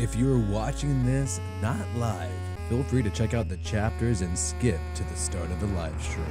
If you're watching this not live, feel free to check out the chapters and skip to the start of the live stream.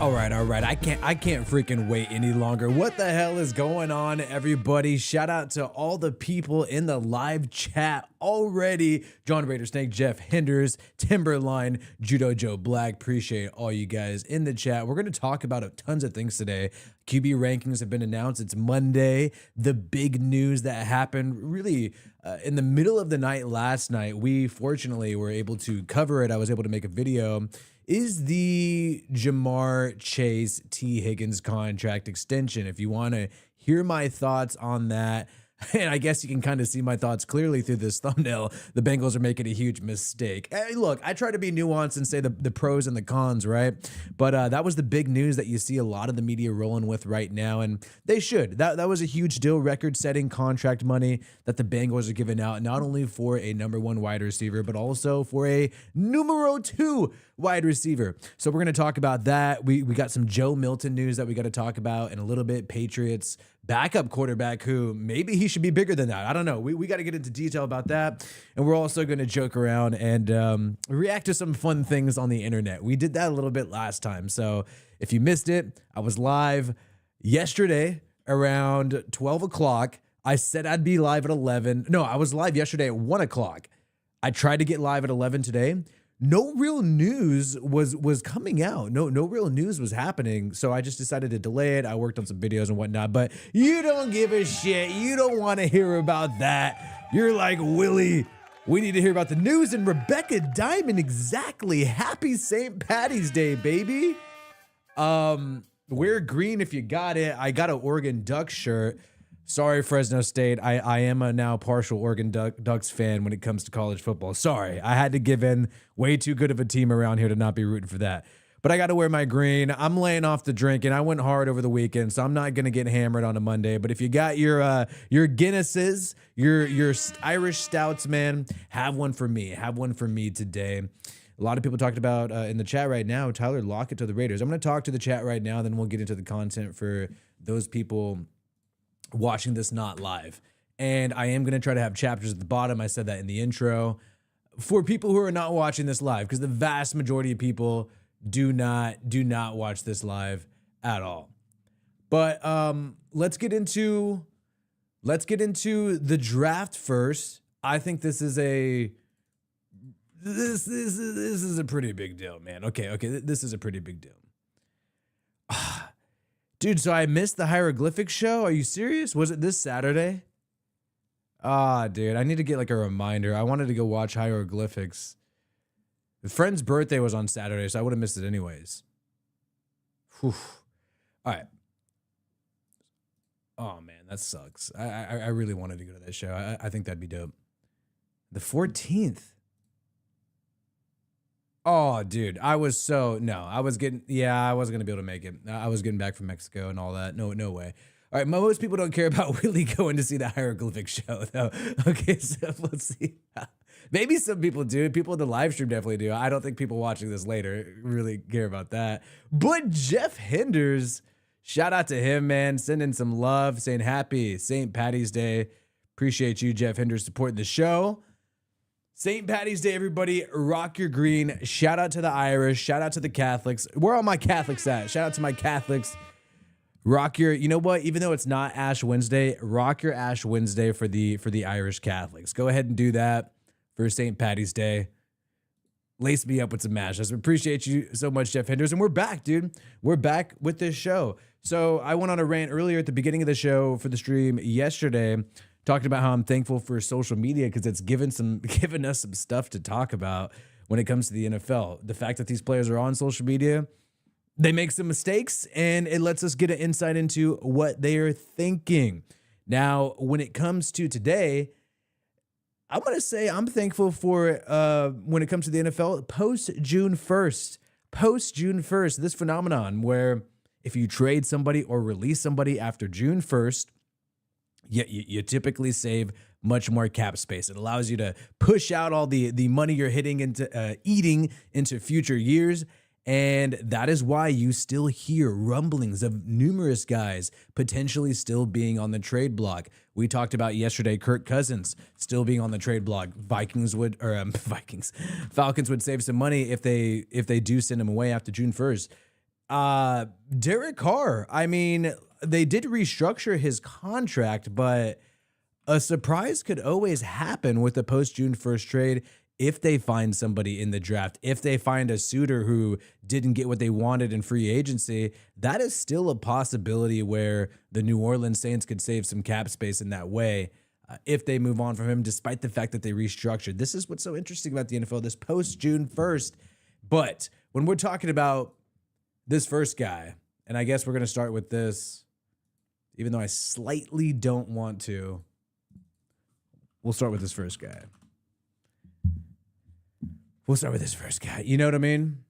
All right. I can't freaking wait any longer. What the hell is going on, everybody? Shout out to all the people in the live chat already. John Raider Snake, Jeff Hinders, Timberline, Judo Joe Black. Appreciate all you guys in the chat. We're going to talk about tons of things today. QB rankings have been announced. It's Monday. The big news that happened really in the middle of the night last night. We fortunately were able to cover it. I was able to make a video. Is the Jamar Chase T. Higgins contract extension. If you want to hear my thoughts on that, and I guess you can kind of see my thoughts clearly through this thumbnail, the Bengals are making a huge mistake. Hey, look, I try to be nuanced and say the pros and the cons, right? But that was the big news that you see a lot of the media rolling with right now, and they should. That was a huge deal, record-setting contract money that the Bengals are giving out, not only for a number one wide receiver, but also for a numero two wide receiver. So we're going to talk about that. We got some Joe Milton news that we got to talk about in a little bit. Patriots backup quarterback who maybe he should be bigger than that. I don't know. We got to get into detail about that. And we're also going to joke around and react to some fun things on the internet. We did that a little bit last time. So if you missed it, I was live yesterday around 12 o'clock. I said I'd be live at 11. No, I was live yesterday at 1 o'clock. I tried to get live at 11 today. No real news was coming out. No real news was happening. So I just decided to delay it. I worked on some videos and whatnot, but you don't give a shit. You don't want to hear about that. You're like, Willie, we need to hear about the news. And Rebecca Diamond, exactly. Happy St. Patty's Day, baby. Wear green if you got it. I got an Oregon Ducks shirt. Sorry, Fresno State. I am a now partial Oregon Ducks fan when it comes to college football. Sorry, I had to give in. Way too good of a team around here to not be rooting for that. But I got to wear my green. I'm laying off the drinking. I went hard over the weekend, so I'm not going to get hammered on a Monday. But if you got your Guinnesses, your Irish stouts, man, have one for me. Have one for me today. A lot of people talked about in the chat right now, Tyler Lockett to the Raiders. I'm going to talk to the chat right now, then we'll get into the content for those people watching this not live. And I am going to try to have chapters at the bottom. I said that in the intro for people who are not watching this live, because the vast majority of people do not watch this live at all. But let's get into the draft first. I think this is a pretty big deal, man. Okay, this is a pretty big deal. Dude, so I missed the hieroglyphic show? Are you serious? Was it this Saturday? Dude, I need to get like a reminder. I wanted to go watch hieroglyphics. A friend's birthday was on Saturday, so I would have missed it anyways. Whew. All right. Oh, man, that sucks. I really wanted to go to that show. I think that'd be dope. The 14th. Oh, dude, I wasn't going to be able to make it. I was getting back from Mexico and all that. No way. All right, most people don't care about Willie going to see the hieroglyphic show, though. Okay, so let's see. Maybe some people do. People in the live stream definitely do. I don't think people watching this later really care about that. But Jeff Hinders, shout out to him, man. Sending some love, saying happy St. Patty's Day. Appreciate you, Jeff Hinders, supporting the show. St. Patty's Day, everybody. Rock your green. Shout out to the Irish. Shout out to the Catholics. Where are my Catholics at? Shout out to my Catholics. Rock your, you know what? Even though it's not Ash Wednesday, rock your Ash Wednesday for the Irish Catholics. Go ahead and do that for St. Patty's Day. lace me up with some mashes. Appreciate you so much, Jeff Henderson. We're back, dude. We're back with this show. So I went on a rant earlier at the beginning of the show for the stream yesterday, talking about how I'm thankful for social media because it's given us some stuff to talk about when it comes to the NFL. The fact that these players are on social media, they make some mistakes, and it lets us get an insight into what they are thinking. Now, when it comes to today, I'm going to say I'm thankful for when it comes to the NFL post-June 1st. Post-June 1st, this phenomenon where if you trade somebody or release somebody after June 1st, you typically save much more cap space. It allows you to push out all the money you're eating into future years. And that is why you still hear rumblings of numerous guys potentially still being on the trade block. We talked about yesterday Kirk Cousins still being on the trade block. Falcons would save some money if they do send him away after June 1st. Derek Carr, I mean, they did restructure his contract, but a surprise could always happen with the post-June 1st trade if they find somebody in the draft, if they find a suitor who didn't get what they wanted in free agency. That is still a possibility where the New Orleans Saints could save some cap space in that way if they move on from him, despite the fact that they restructured. This is what's so interesting about the NFL, this post-June 1st. But when we're talking about this first guy, and I guess we're going to start with this, even though I slightly don't want to, we'll start with this first guy. We'll start with this first guy. You know what I mean?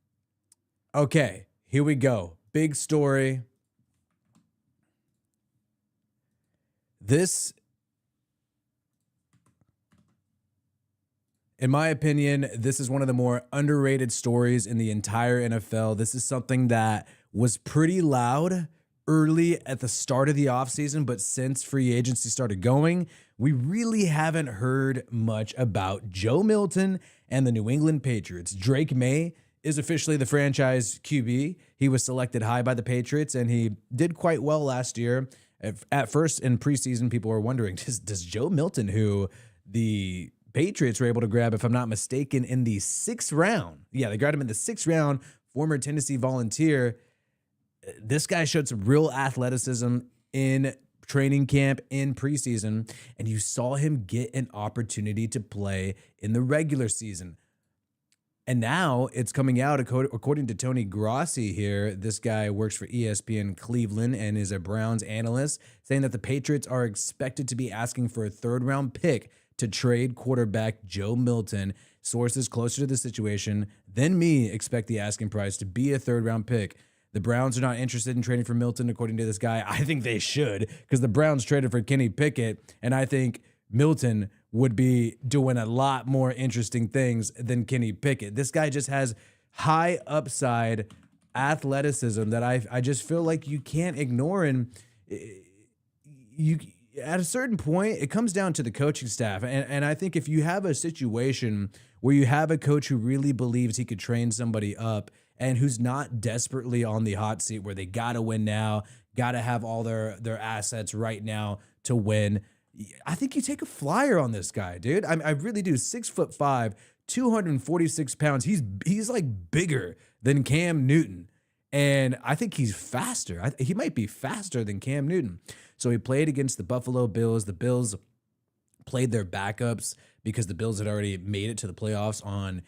Okay, here we go. Big story. This, in my opinion, this is one of the more underrated stories in the entire NFL. This is something that was pretty loud early at the start of the offseason, but since free agency started going, we really haven't heard much about Joe Milton and the New England Patriots. Drake May is officially the franchise QB. He was selected high by the Patriots, and he did quite well last year. At first, in preseason, people were wondering, does Joe Milton, who the Patriots were able to grab, if I'm not mistaken, in the 6th round. Yeah, they grabbed him in the 6th round, former Tennessee Volunteer. This guy showed some real athleticism in training camp, in preseason, and you saw him get an opportunity to play in the regular season. And now it's coming out, according to Tony Grossi here, this guy works for ESPN Cleveland and is a Browns analyst, saying that the Patriots are expected to be asking for a 3rd-round pick to trade quarterback Joe Milton. Sources closer to the situation than me expect the asking price to be a 3rd-round pick. The Browns are not interested in trading for Milton, according to this guy. I think they should, because the Browns traded for Kenny Pickett, and I think Milton would be doing a lot more interesting things than Kenny Pickett. This guy just has high upside athleticism that I just feel like you can't ignore. And you, at a certain point, it comes down to the coaching staff. And I think if you have a situation where you have a coach who really believes he could train somebody up and who's not desperately on the hot seat where they got to win now, got to have all their assets right now to win, I think you take a flyer on this guy, dude. I really do. 6'5", 246 pounds. He's like bigger than Cam Newton. And I think he's faster. He might be faster than Cam Newton. So he played against the Buffalo Bills. The Bills played their backups because the Bills had already made it to the playoffs on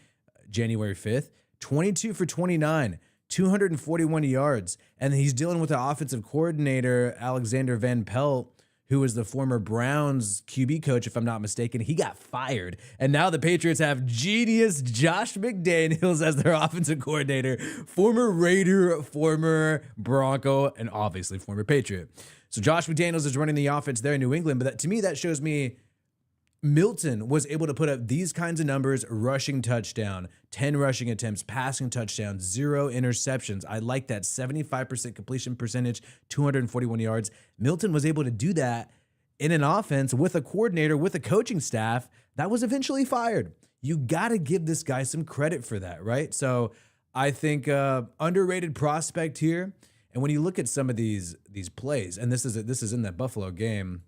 January 5th. 22 for 29, 241 yards. And he's dealing with the offensive coordinator, Alexander Van Pelt, who was the former Browns QB coach, if I'm not mistaken. He got fired. And now the Patriots have genius Josh McDaniels as their offensive coordinator, former Raider, former Bronco, and obviously former Patriot. So Josh McDaniels is running the offense there in New England. But to me, that shows me Milton was able to put up these kinds of numbers: rushing touchdown, 10 rushing attempts, passing touchdown, 0 interceptions. I like that. 75% completion percentage, 241 yards. Milton was able to do that in an offense with a coordinator, with a coaching staff that was eventually fired. You got to give this guy some credit for that, right? So I think underrated prospect here. And when you look at some of these plays, and this is in that Buffalo game.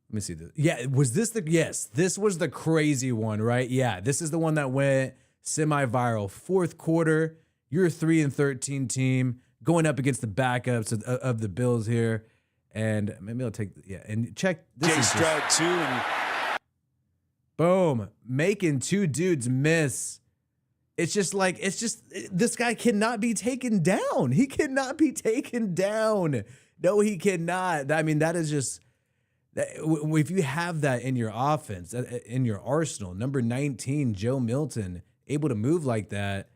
Let me see this. Yeah, was this the, yes, this was the crazy one, right? Yeah, this is the one that went semi-viral fourth quarter. You're a 3-13 team going up against the backups of the Bills here. And maybe I'll take, and check. This is Stroud too. And boom, making two dudes miss. It's just this guy cannot be taken down. He cannot be taken down. No, he cannot. I mean, that is just, if you have that in your offense, in your arsenal, number 19, Joe Milton, able to move like that,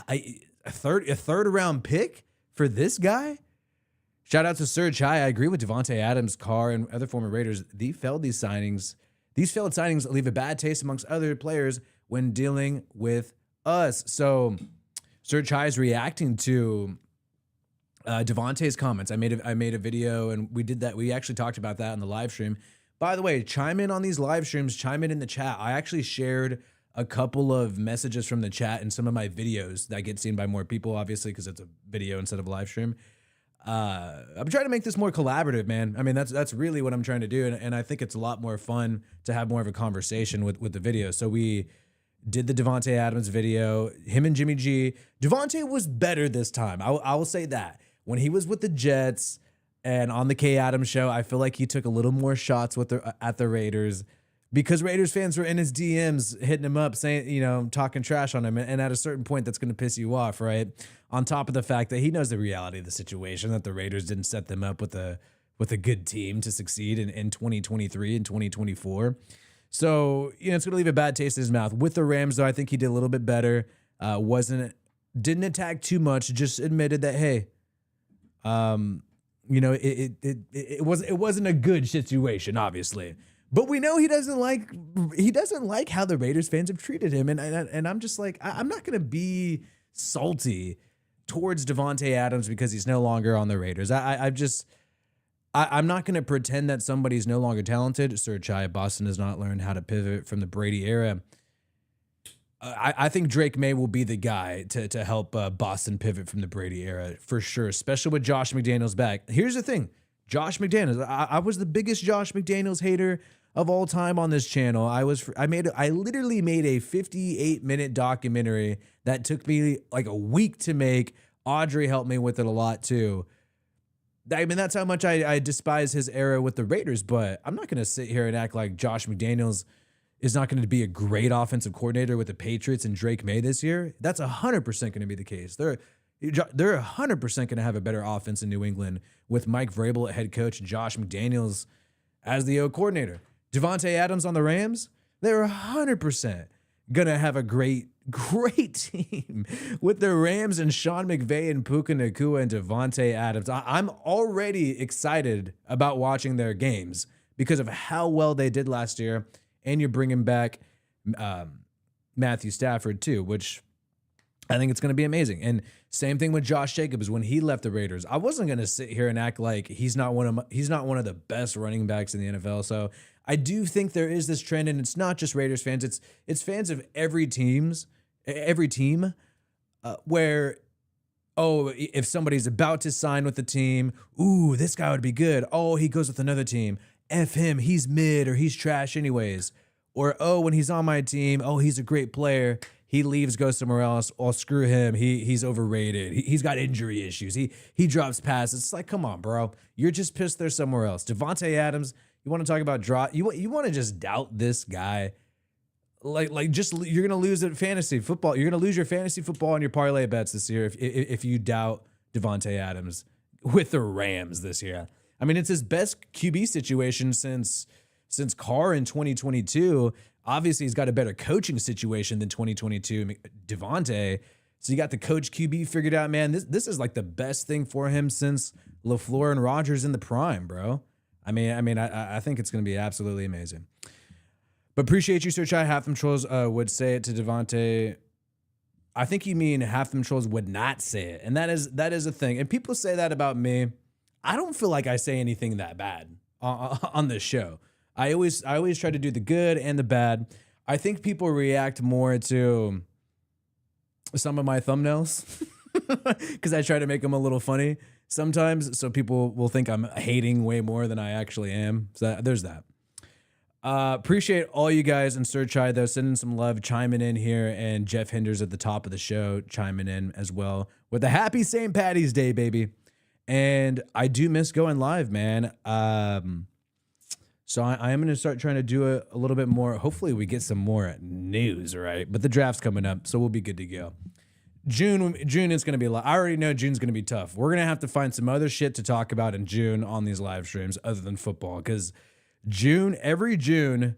a third round pick for this guy? Shout out to Serge High. I agree with Devontae Adams, Carr, and other former Raiders. These failed signings leave a bad taste amongst other players when dealing with us. So Serge High is reacting to Devontae's comments. I made a video, and we did that. We actually talked about that on the live stream. By the way, chime in on these live streams. Chime in the chat. I actually shared a couple of messages from the chat in some of my videos that get seen by more people, obviously, because it's a video instead of a live stream. I'm trying to make this more collaborative, man. I mean, that's really what I'm trying to do, and I think it's a lot more fun to have more of a conversation with the video. So we did the Devontae Adams video, him and Jimmy G. Devontae was better this time. I will say that. When he was with the Jets and on the K Adams show, I feel like he took a little more shots at the Raiders because Raiders fans were in his DMs hitting him up, saying, talking trash on him. And at a certain point, that's going to piss you off, right? On top of the fact that he knows the reality of the situation, that the Raiders didn't set them up with a good team to succeed in 2023 and 2024. So, it's going to leave a bad taste in his mouth. With the Rams, though, I think he did a little bit better. Didn't attack too much, just admitted that, hey, it wasn't a good situation, obviously. But we know he doesn't like how the Raiders fans have treated him, and I'm just like, I'm not gonna be salty towards Devontae Adams because he's no longer on the Raiders. I'm not gonna pretend that somebody's no longer talented. Serge High, Boston has not learned how to pivot from the Brady era. I think Drake May will be the guy to help Boston pivot from the Brady era for sure, especially with Josh McDaniels back. Here's the thing, Josh McDaniels. I was the biggest Josh McDaniels hater of all time on this channel. I literally made a 58-minute documentary that took me like a week to make. Audrey helped me with it a lot too. I mean, that's how much I despise his era with the Raiders, but I'm not going to sit here and act like Josh McDaniels is not going to be a great offensive coordinator with the Patriots and Drake May this year. That's 100% going to be the case. They're 100% going to have a better offense in New England with Mike Vrabel at head coach and Josh McDaniels as the coordinator. Devontae Adams on the Rams, they're 100% going to have a great team with the Rams and Sean McVay and Puka Nacua and Devontae Adams. I'm already excited about watching their games because of how well they did last year. And you're bringing back Matthew Stafford too, which I think it's going to be amazing. And same thing with Josh Jacobs when he left the Raiders. I wasn't going to sit here and act like he's not one of the best running backs in the NFL. So I do think there is this trend, and it's not just Raiders fans. It's fans of every team, where if somebody's about to sign with the team, ooh, this guy would be good. Oh, he goes with another team. F him, he's mid or he's trash anyways. Or, when he's on my team, he's a great player. He leaves, goes somewhere else. Oh, screw him. He's overrated. He's got injury issues. He drops passes. It's like, come on, bro. You're just pissed they're somewhere else. Devontae Adams, you want to talk about you want to just doubt this guy. You're gonna lose at fantasy football. You're gonna lose your fantasy football and your parlay bets this year if you doubt Devontae Adams with the Rams this year. I mean, it's his best QB situation since Carr in 2022. Obviously, he's got a better coaching situation than 2022 Devontae. So you got the coach QB figured out, man. This is like the best thing for him since LaFleur and Rodgers in the prime, bro. I think it's going to be absolutely amazing. But appreciate you, Sir Chai. Half them trolls would say it to Devontae. I think you mean half them trolls would not say it, and that is a thing. And people say that about me. I don't feel like I say anything that bad on this show. I always try to do the good and the bad. I think people react more to some of my thumbnails because I try to make them a little funny sometimes. So people will think I'm hating way more than I actually am. So there's that. Appreciate all you guys in Sir Chai though, sending some love, chiming in here, and Jeff Hinders at the top of the show chiming in as well with a happy St. Patty's Day, baby. And I do miss going live, man. So I am going to start trying to do a little bit more. Hopefully we get some more news, right? But the draft's coming up, so we'll be good to go. June is going to be a lot. I already know June's going to be tough. We're going to have to find some other shit to talk about in June on these live streams other than football, because every June,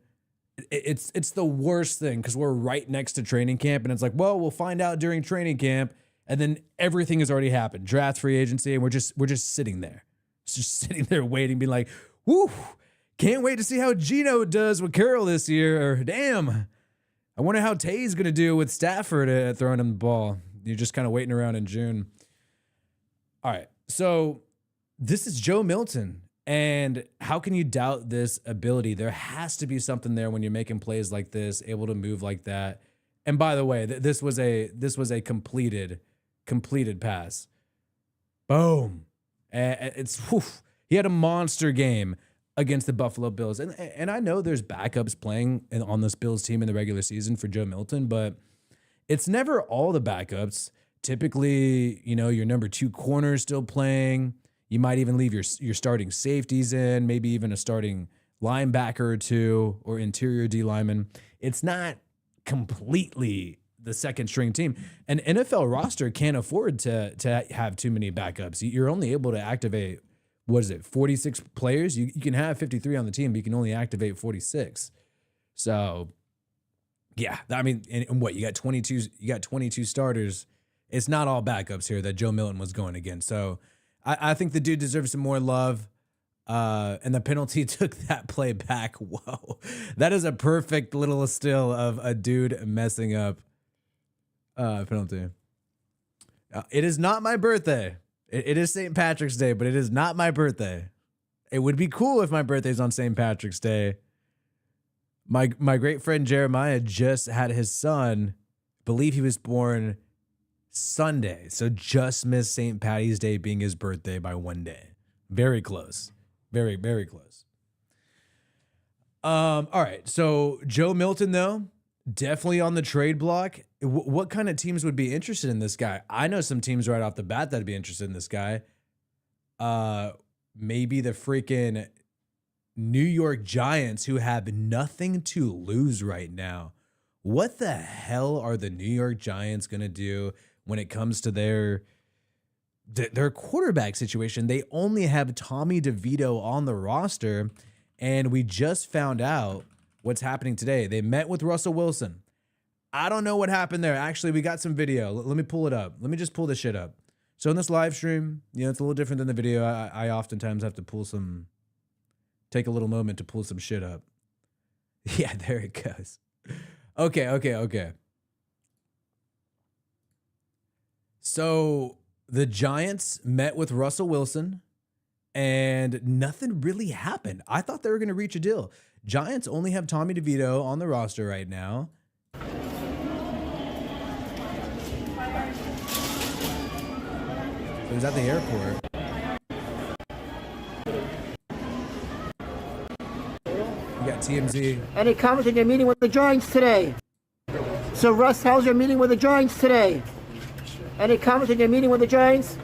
it's the worst thing because we're right next to training camp, and it's like, well, we'll find out during training camp, and then everything has already happened. Draft, free agency, and we're just sitting there. It's just sitting there waiting, being like, whoo, can't wait to see how Gino does with Carroll this year, or damn, I wonder how Tay's going to do with Stafford throwing him the ball. You're just kind of waiting around in June. All right, so this is Joe Milton. And how can you doubt this ability? There has to be something there when you're making plays like this, able to move like that. And by the way, this was a completed pass. Boom. He had a monster game against the Buffalo Bills. And I know there's backups playing on this Bills team in the regular season for Joe Milton, but it's never all the backups. Typically, your number 2 corner is still playing. You might even leave your starting safeties in, maybe even a starting linebacker or 2 or interior D lineman. It's not completely the second string team. An NFL roster can't afford to have too many backups. You're only able to activate, 46 players? You can have 53 on the team, but you can only activate 46. So, yeah, I mean, and what, you got 22 starters. It's not all backups here that Joe Milton was going against. So I think the dude deserves some more love. And the penalty took that play back. Whoa. That is a perfect little still of a dude messing up penalty. It is not my birthday. It is St. Patrick's Day, but it is not my birthday. It would be cool if my birthday's on St. Patrick's Day. My great friend Jeremiah just had his son, believe he was born Sunday, so just missed St. Patty's Day being his birthday by one day. Very close. Very, very close. All right, so Joe Milton, though, definitely on the trade block. What kind of teams would be interested in this guy? I know some teams right off the bat that'd be interested in this guy. Maybe the freaking New York Giants, who have nothing to lose right now. What the hell are the New York Giants going to do when it comes to their quarterback situation? They only have Tommy DeVito on the roster, and we just found out what's happening today. They met with Russell Wilson. I don't know what happened there. Actually, we got some video. Let me pull it up. Let me just pull this shit up. So in this live stream, it's a little different than the video. I oftentimes have to take a little moment to pull some shit up. Yeah, there it goes. Okay. So the Giants met with Russell Wilson, and nothing really happened. I thought they were going to reach a deal. Giants only have Tommy DeVito on the roster right now. He was at the airport. You got TMZ. Any comments on your meeting with the Giants today? So Russ, how's your meeting with the Giants today? Any comments on your meeting with the Giants?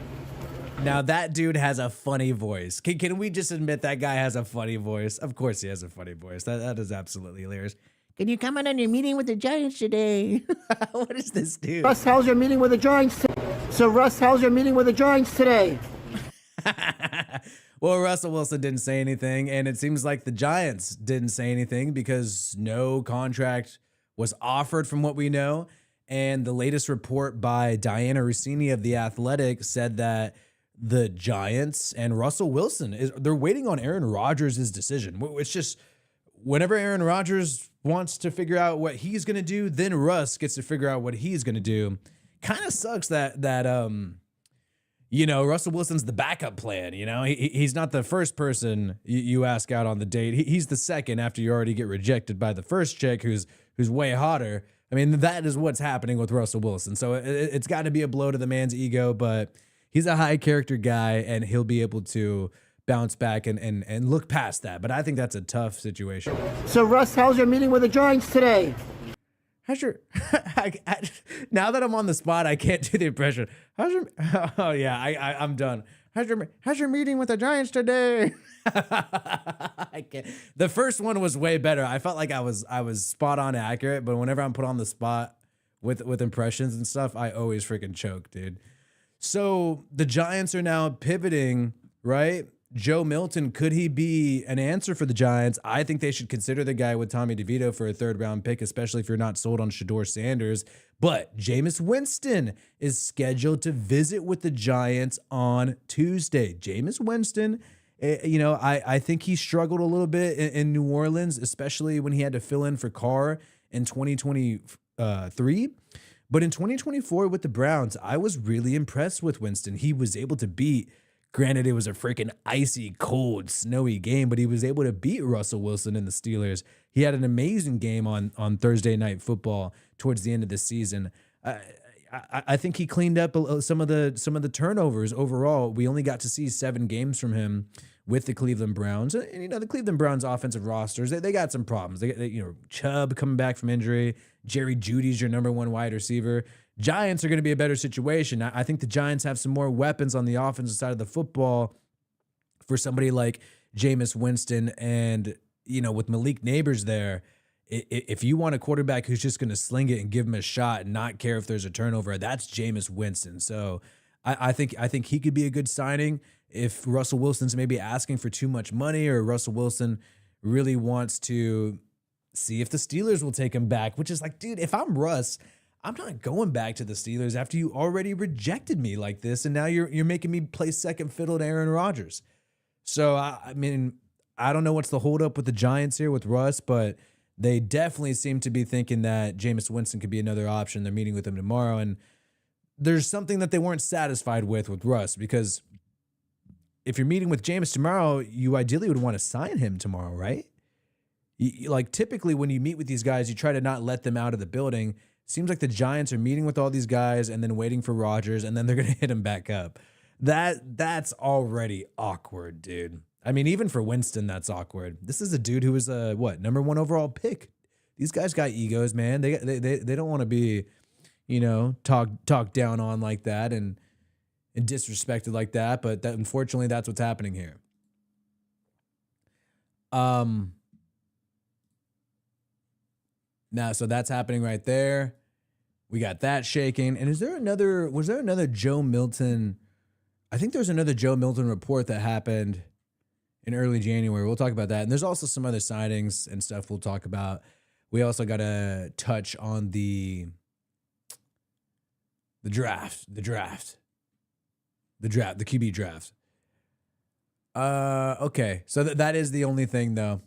Now that dude has a funny voice. Can we just admit that guy has a funny voice? Of course he has a funny voice. That is absolutely hilarious. Can you comment on your meeting with the Giants today? What is this dude? Russ, how's your meeting with the Giants? So Russ, how's your meeting with the Giants today? Well, Russell Wilson didn't say anything, and it seems like the Giants didn't say anything because no contract was offered from what we know. And the latest report by Diana Rossini of The Athletic said that the Giants and Russell Wilson, they're waiting on Aaron Rodgers' decision. It's just whenever Aaron Rodgers wants to figure out what he's going to do, then Russ gets to figure out what he's going to do. Kind of sucks that Russell Wilson's the backup plan. He's not the first person you ask out on the date. He's the second after you already get rejected by the first chick who's way hotter. I mean, that is what's happening with Russell Wilson. So it's got to be a blow to the man's ego, but he's a high character guy, and he'll be able to bounce back and look past that. But I think that's a tough situation. So, Russ, how's your meeting with the Giants today? How's your now that I'm on the spot, I can't do the impression. How's your oh yeah, I'm done. How's your meeting with the Giants today? I can't. The first one was way better. I felt like I was spot on accurate, but whenever I'm put on the spot with impressions and stuff, I always freaking choke, dude. So the Giants are now pivoting, right? Joe Milton, could he be an answer for the Giants? I think they should consider the guy with Tommy DeVito for a 3rd-round pick, especially if you're not sold on Shedeur Sanders. But Jameis Winston is scheduled to visit with the Giants on Tuesday. Jameis Winston, I think he struggled a little bit in New Orleans, especially when he had to fill in for Carr in 2023. But in 2024 with the Browns, I was really impressed with Winston. He was able to beat, granted, it was a freaking icy, cold, snowy game, but he was able to beat Russell Wilson and the Steelers. He had an amazing game on Thursday Night Football towards the end of the season. I think he cleaned up some of the turnovers overall. We only got to see 7 games from him with the Cleveland Browns. And the Cleveland Browns offensive rosters, they got some problems. They Chubb coming back from injury. Jerry Jeudy's your number 1 wide receiver. Giants are going to be a better situation. I think the Giants have some more weapons on the offensive side of the football for somebody like Jameis Winston. And, with Malik Neighbors there, if you want a quarterback who's just going to sling it and give him a shot and not care if there's a turnover, that's Jameis Winston. So I think he could be a good signing if Russell Wilson's maybe asking for too much money, or Russell Wilson really wants to see if the Steelers will take him back, which is like, dude, if I'm Russ, I'm not going back to the Steelers after you already rejected me like this, and now you're making me play second fiddle to Aaron Rodgers. So, I mean, I don't know what's the holdup with the Giants here with Russ, but they definitely seem to be thinking that Jameis Winston could be another option. They're meeting with him tomorrow, and there's something that they weren't satisfied with Russ, because if you're meeting with Jameis tomorrow, you ideally would want to sign him tomorrow, right? Like, typically when you meet with these guys, you try to not let them out of the building. Seems like the Giants are meeting with all these guys and then waiting for Rodgers, and then they're going to hit him back up. That's already awkward, dude. I mean, even for Winston, that's awkward. This is a dude who was number 1 overall pick. These guys got egos, man. They don't want to be, talked down on like that and disrespected like that. But unfortunately, that's what's happening here. Now, so that's happening right there. We got that shaking. And was there another Joe Milton? I think there's another Joe Milton report that happened in early January. We'll talk about that. And there's also some other signings and stuff we'll talk about. We also got to touch on the draft, the QB draft. Okay. So that is the only thing, though.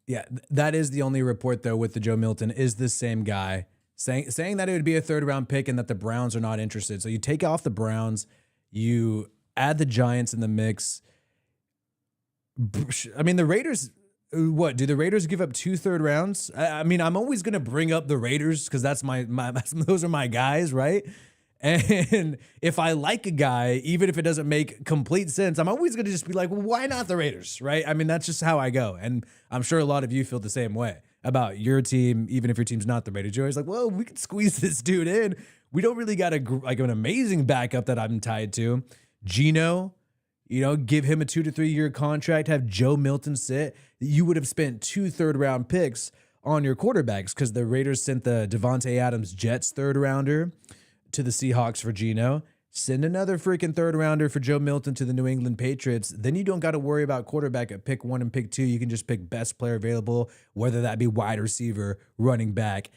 Yeah, that is the only report, though, with the Joe Milton, is the same guy saying that it would be a 3rd-round pick and that the Browns are not interested. So you take off the Browns, you add the Giants in the mix. I mean, the Raiders, what, do the Raiders give up 2 3rd rounds? I mean, I'm always going to bring up the Raiders because that's those are my guys, right? And if I like a guy, even if it doesn't make complete sense, I'm always going to just be like, well, why not the Raiders, right? I mean, that's just how I go. And I'm sure a lot of you feel the same way about your team, even if your team's not the Raiders. You're always like, well, we could squeeze this dude in. We don't really got an amazing backup that I'm tied to. Geno, give him a 2 to 3 year contract, have Joe Milton sit. You would have spent 2 3rd-round picks on your quarterbacks because the Raiders sent the Devontae Adams Jets 3rd rounder to the Seahawks for Geno. Send another freaking 3rd rounder for Joe Milton to the New England Patriots. Then you don't got to worry about quarterback at pick 1 and pick 2. You can just pick best player available, whether that be wide receiver, running back.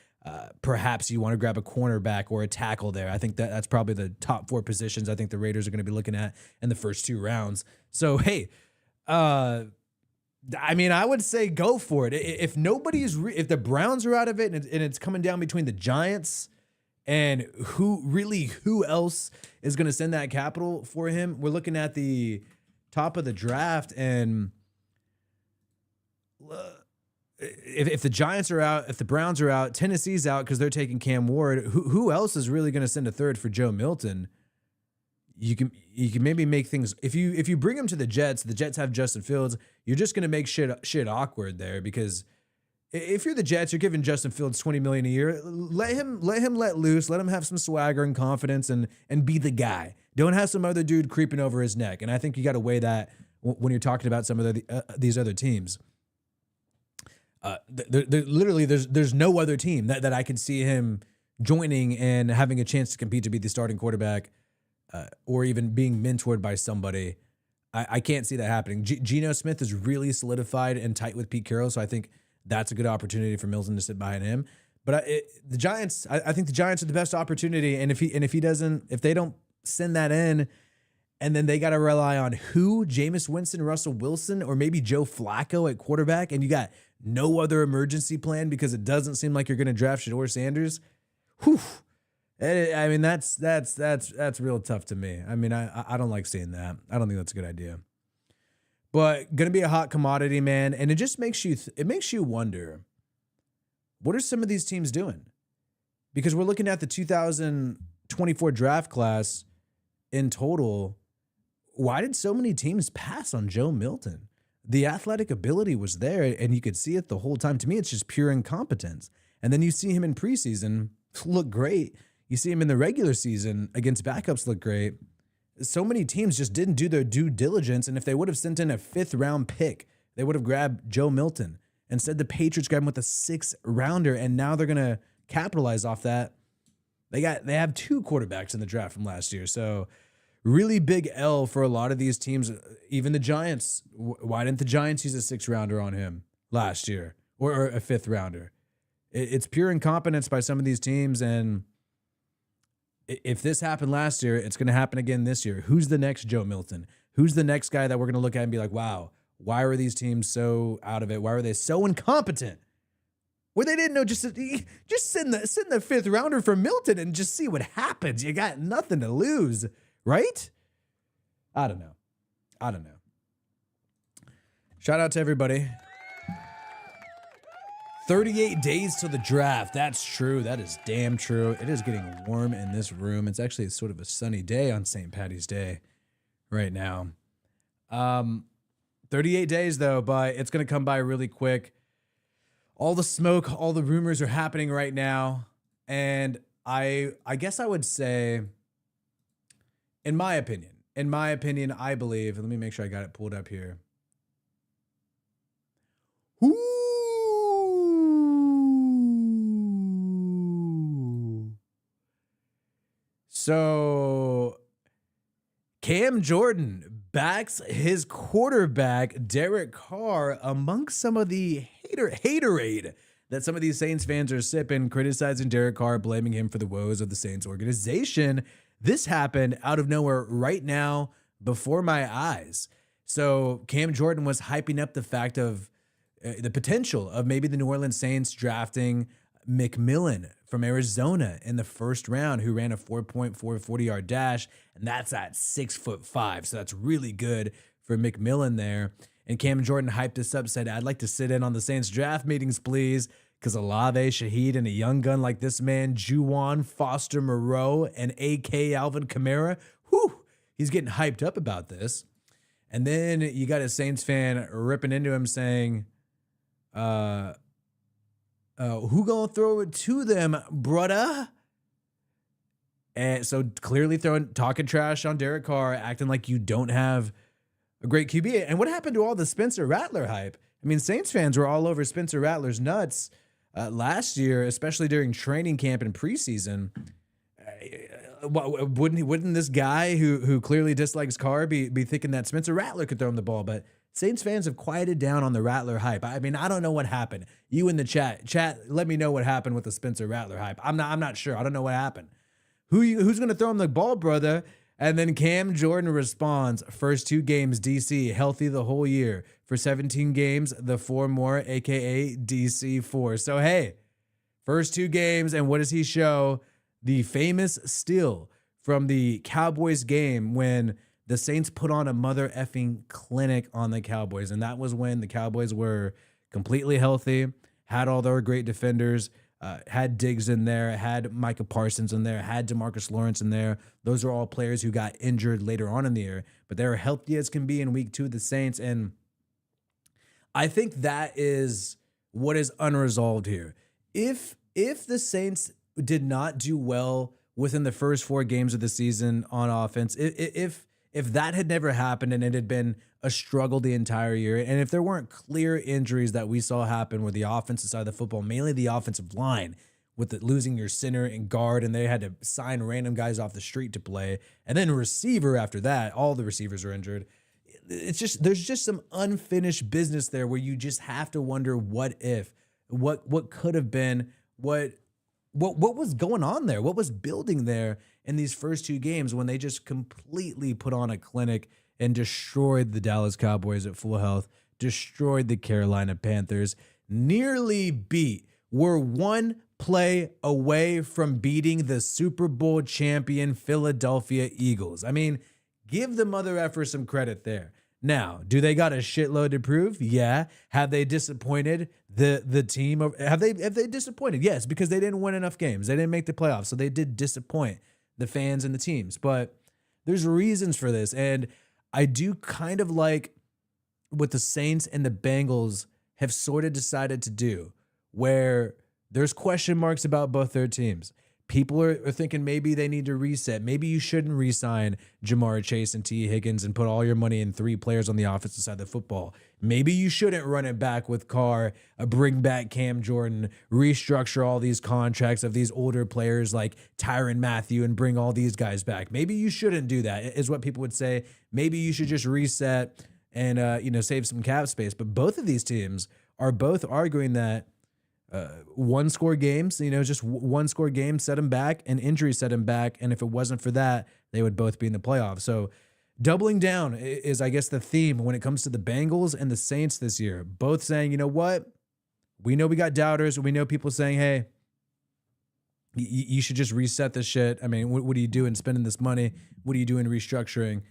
Perhaps you want to grab a cornerback or a tackle there. I think that's probably the top 4 positions I think the Raiders are going to be looking at in the first 2 rounds. So, hey, I mean, I would say go for it. If the Browns are out of it and it's coming down between the Giants and who else is going to send that capital for him? We're looking at the top of the draft, and if the Giants are out, if the Browns are out, Tennessee's out because they're taking Cam Ward. Who else is really going to send a 3rd for Joe Milton? you can maybe make things if you bring him to the Jets have Justin Fields, you're just gonna make shit awkward there because if you're the Jets, you're giving Justin Fields $20 million a year. Let him let loose, let him have some swagger and confidence and be the guy. Don't have some other dude creeping over his neck. And I think you got to weigh that when you're talking about some of these other teams. Literally, there's no other team that I can see him joining and having a chance to compete to be the starting quarterback, or even being mentored by somebody. I can't see that happening. Geno Smith is really solidified and tight with Pete Carroll, so I think that's a good opportunity for Milton to sit behind him. But the Giants, I think the Giants are the best opportunity. And if they don't send that in, and then they got to rely on who? Jameis Winston, Russell Wilson, or maybe Joe Flacco at quarterback, and you got no other emergency plan because it doesn't seem like you're going to draft Shedeur Sanders. Whew. I mean, that's real tough to me. I mean, I don't like seeing that. I don't think that's a good idea. But going to be a hot commodity, man, and it just makes you wonder, what are some of these teams doing? Because we're looking at the 2024 draft class in total. Why did so many teams pass on Joe Milton? The athletic ability was there, and you could see it the whole time. To me, it's just pure incompetence. And then you see him in preseason look great. You see him in the regular season against backups look great. So many teams just didn't do their due diligence, and if they would have sent in a 5th-round pick, they would have grabbed Joe Milton. Instead, the Patriots grabbed him with a 6th-rounder, and now they're going to capitalize off that. They have 2 quarterbacks in the draft from last year, so really big L for a lot of these teams. Even the Giants. Why didn't the Giants use a 6th-rounder on him last year or a 5th-rounder? It's pure incompetence by some of these teams, and if this happened last year, it's going to happen again this year. Who's the next Joe Milton? Who's the next guy that we're going to look at and be like, wow, why are these teams so out of it? Why are they so incompetent? Where they didn't know, just send the 5th-rounder for Milton and just see what happens. You got nothing to lose, right? I don't know. Shout out to everybody. 38 days till the draft. That's true. That is damn true. It is getting warm in this room. It's actually sort of a sunny day on St. Patty's Day right now. 38 days, though, but it's going to come by really quick. All the smoke, all the rumors are happening right now. And I guess I would say, in my opinion, I believe, and let me make sure I got it pulled up here. So Cam Jordan backs his quarterback, Derek Carr, amongst some of the haterade that some of these Saints fans are sipping, criticizing Derek Carr, blaming him for the woes of the Saints organization. This happened out of nowhere right now before my eyes. So Cam Jordan was hyping up the fact of the potential of maybe the New Orleans Saints drafting McMillan from Arizona in the 1st round, who ran a 4.4 40-yard dash, and that's at 6'5". So that's really good for McMillan there. And Cam Jordan hyped this up, said, I'd like to sit in on the Saints draft meetings, please, because Olave, Shaheed, and a young gun like this man, Juwan Foster Moreau, and A.K. Alvin Kamara, he's getting hyped up about this. And then you got a Saints fan ripping into him saying, who gonna throw it to them, brudda? And so clearly talking trash on Derek Carr, acting like you don't have a great QB. And what happened to all the Spencer Rattler hype? I mean, Saints fans were all over Spencer Rattler's nuts last year, especially during training camp and preseason. Wouldn't this guy who clearly dislikes Carr be thinking that Spencer Rattler could throw him the ball? But Saints fans have quieted down on the Rattler hype. I mean, I don't know what happened. You in the chat, let me know what happened with the Spencer Rattler hype. I'm not sure. I don't know what happened. Who's going to throw him the ball, brother? And then Cam Jordan responds, first 2 games, DC, healthy the whole year. For 17 games, the 4 more, a.k.a. DC 4. So, hey, first 2 games, and what does he show? The famous still from the Cowboys game when the Saints put on a mother effing clinic on the Cowboys. And that was when the Cowboys were completely healthy, had all their great defenders, Had Diggs in there, had Micah Parsons in there, had DeMarcus Lawrence in there. Those are all players who got injured later on in the year, but they were healthy as can be in week 2 of the Saints. And I think that is what is unresolved here. If the Saints did not do well within the first 4 games of the season on offense, if that had never happened and it had been a struggle the entire year, and if there weren't clear injuries that we saw happen with the offensive side of the football, mainly the offensive line, with losing your center and guard, and they had to sign random guys off the street to play, and then receiver after that, all the receivers are injured. It's just, there's just some unfinished business there where you just have to wonder what could have been, what was going on there, what was building there in these first 2 games when they just completely put on a clinic and destroyed the Dallas Cowboys at full health, destroyed the Carolina Panthers, nearly were 1 play away from beating the Super Bowl champion Philadelphia Eagles. I mean, give the mother effer some credit there. Now, do they got a shitload to prove? Yeah. Have they disappointed the team? Have they disappointed? Yes, because they didn't win enough games. They didn't make the playoffs, so they did disappoint the fans and the teams. But there's reasons for this, and I do kind of like what the Saints and the Bengals have sort of decided to do, where there's question marks about both their teams. People are thinking maybe they need to reset. Maybe you shouldn't re-sign Jamar Chase and T. Higgins and put all your money in 3 players on the offensive side of the football. Maybe you shouldn't run it back with Carr, bring back Cam Jordan, restructure all these contracts of these older players like Tyrann Mathieu and bring all these guys back. Maybe you shouldn't do that, is what people would say. Maybe you should just reset and save some cap space. But both of these teams are both arguing that 1-score games, just 1-score games set them back, and injuries set them back. And if it wasn't for that, they would both be in the playoffs. So doubling down is, I guess, the theme when it comes to the Bengals and the Saints this year. Both saying, you know what? We know we got doubters. We know people saying, hey, you should just reset this shit. I mean, what are you doing spending this money? What are you doing restructuring?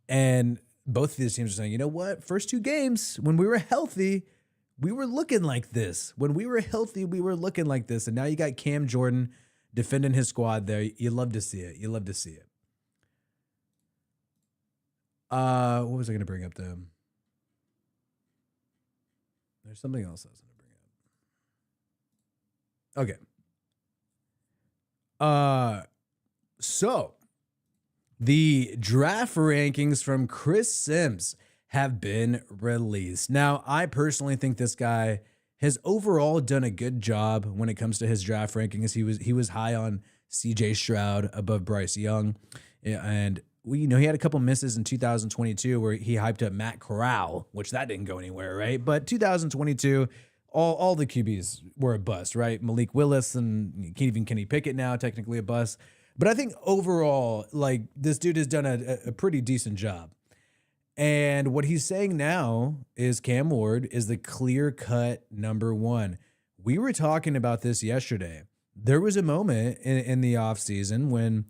And both of these teams are saying, you know what? First 2 games, when we were healthy, we were looking like this. When we were healthy, we were looking like this. And now you got Cam Jordan defending his squad there. You love to see it. You love to see it. What was I going to bring up to him? There's something else I was going to bring up. Okay. So the draft rankings from Chris Sims have been released. Now, I personally think this guy has overall done a good job when it comes to his draft rankings. He was high on CJ Stroud, above Bryce Young, and he had a couple misses in 2022 where he hyped up Matt Corral, which that didn't go anywhere, right? But 2022, all the QBs were a bust, right? Malik Willis and even Kenny Pickett now technically a bust. But I think overall, like, this dude has done a pretty decent job. And what he's saying now is Cam Ward is the clear-cut number 1. We were talking about this yesterday. There was a moment in the offseason when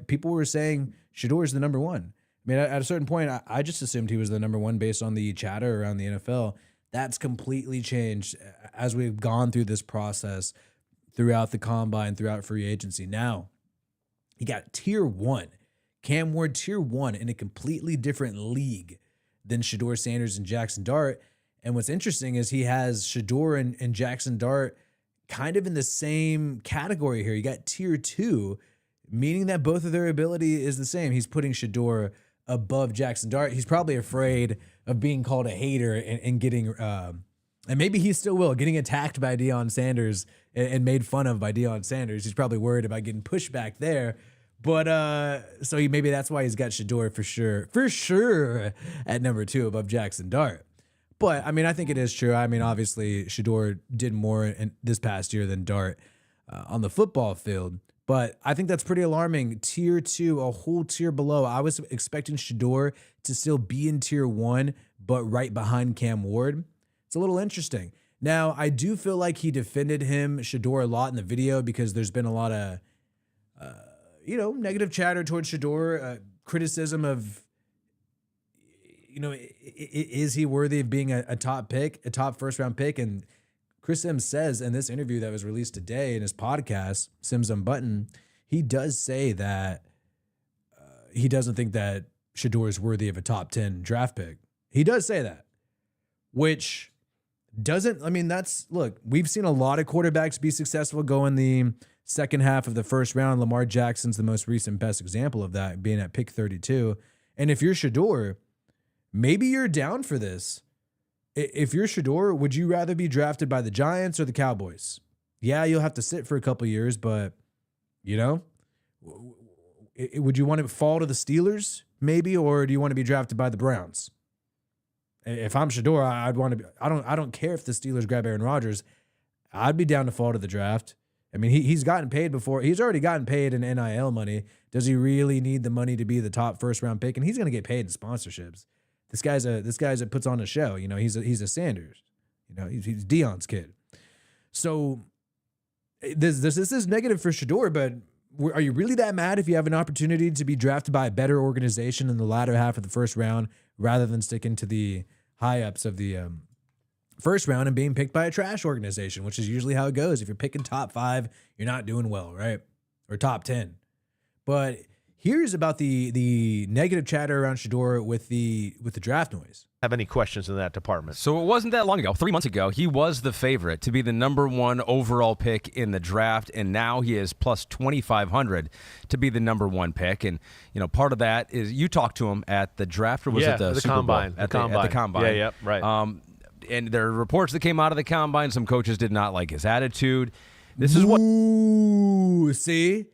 people were saying Shedeur is the number 1. I mean, at a certain point, I just assumed he was the number 1 based on the chatter around the NFL. That's completely changed as we've gone through this process throughout the combine, throughout free agency. Now, he got tier 1. Cam Ward tier 1 in a completely different league than Shedeur Sanders and Jackson Dart. And what's interesting is he has Shedeur and Jackson Dart kind of in the same category here. You got tier 2, meaning that both of their ability is the same. He's putting Shedeur above Jackson Dart. He's probably afraid of being called a hater and getting, and maybe he still will, getting attacked by Deion Sanders and made fun of by Deion Sanders. He's probably worried about getting pushed back there. But so maybe that's why he's got Shedeur for sure at number 2 above Jackson Dart. But I mean, I think it is true. I mean, obviously Shedeur did more in this past year than Dart on the football field. But I think that's pretty alarming. Tier 2, a whole tier below. I was expecting Shedeur to still be in tier 1, but right behind Cam Ward. It's a little interesting. Now, I do feel like he defended Shedeur a lot in the video because there's been a lot of negative chatter towards Shedeur, criticism of, is he worthy of being a top pick, a top first-round pick? And Chris Sims says in this interview that was released today in his podcast, Sims Unbuttoned, he does say that he doesn't think that Shedeur is worthy of a top 10 draft pick. He does say that, which doesn't, I mean, look, we've seen a lot of quarterbacks be successful go in the second half of the first round. Lamar Jackson's the most recent best example of that, being at pick 32. And if you're Shedeur, maybe you're down for this. If you're Shedeur, would you rather be drafted by the Giants or the Cowboys? Yeah, you'll have to sit for a couple years, but, would you want to fall to the Steelers maybe, or do you want to be drafted by the Browns? If I'm Shedeur, I'd want to be. I don't care if the Steelers grab Aaron Rodgers. I'd be down to fall to the draft. I mean, he's gotten paid before. He's already gotten paid in NIL money. Does he really need the money to be the top first round pick? And he's going to get paid in sponsorships. This guy's that puts on a show. He's a Sanders. He's Dion's kid. So this is negative for Shedeur, but are you really that mad if you have an opportunity to be drafted by a better organization in the latter half of the first round rather than sticking to the high ups of the first round and being picked by a trash organization, which is usually how it goes. If you're picking top 5, you're not doing well, right? Or top 10. But here's about the negative chatter around Shedeur with the draft noise. Have any questions in that department? So it wasn't that long ago, 3 months ago, he was the favorite to be the number 1 overall pick in the draft, and now he is plus 2,500 to be the number 1 pick. And part of that is you talked to him at the draft, or was it the Super combine? Bowl? At the combine. Yeah, right. And there are reports that came out of the combine. Some coaches did not like his attitude. This is what. Ooh, see.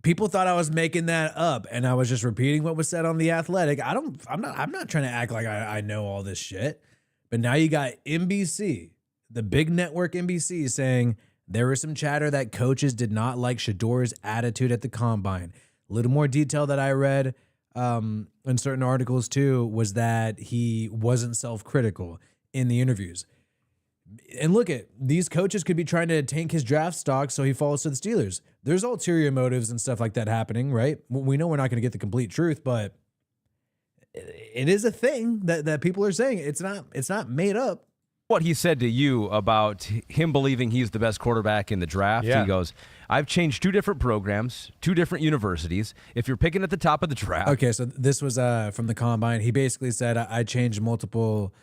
People thought I was making that up, and I was just repeating what was said on The Athletic. I'm not trying to act like I know all this shit. But now you got NBC, the big network NBC, saying there was some chatter that coaches did not like Shedeur's attitude at the combine. A little more detail that I read in certain articles too was that he wasn't self-critical in the interviews. And look at these coaches could be trying to tank his draft stock so he falls to the Steelers. There's ulterior motives and stuff like that happening, right? We know we're not going to get the complete truth, but it is a thing that people are saying. It's not made up. What he said to you about him believing he's the best quarterback in the draft. Yeah. He goes, I've changed 2 different programs, 2 different universities. If you're picking at the top of the draft. Okay, so this was from the combine. He basically said, I changed multiple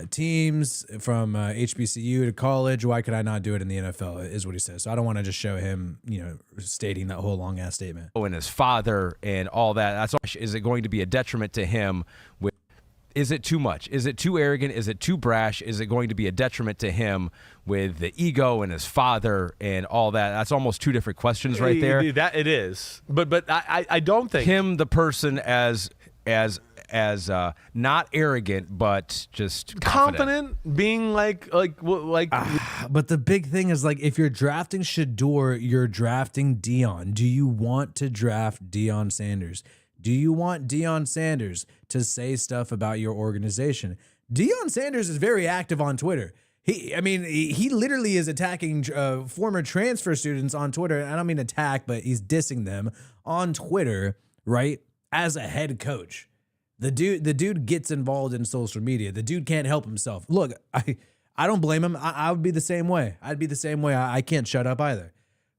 teams from HBCU to college. Why could I not do it in the NFL is what he says. So I don't want to just show him, stating that whole long ass statement. And his father and all that. That's all. Is it going to be a detriment to him? Is it too much? Is it too arrogant? Is it too brash? Is it going to be a detriment to him with the ego and his father and all that? That's almost 2 different questions right there. That it is. But I don't think him, the person, as not arrogant, but just confident, being like. But the big thing is, like, if you're drafting Shedeur, you're drafting Dion. Do you want to draft Deion Sanders? Do you want Deion Sanders to say stuff about your organization? Deion Sanders is very active on Twitter. He literally is attacking former transfer students on Twitter. I don't mean attack, but he's dissing them on Twitter, right? As a head coach. The dude gets involved in social media. The dude can't help himself. Look, I don't blame him. I would be the same way. I'd be the same way. I can't shut up either.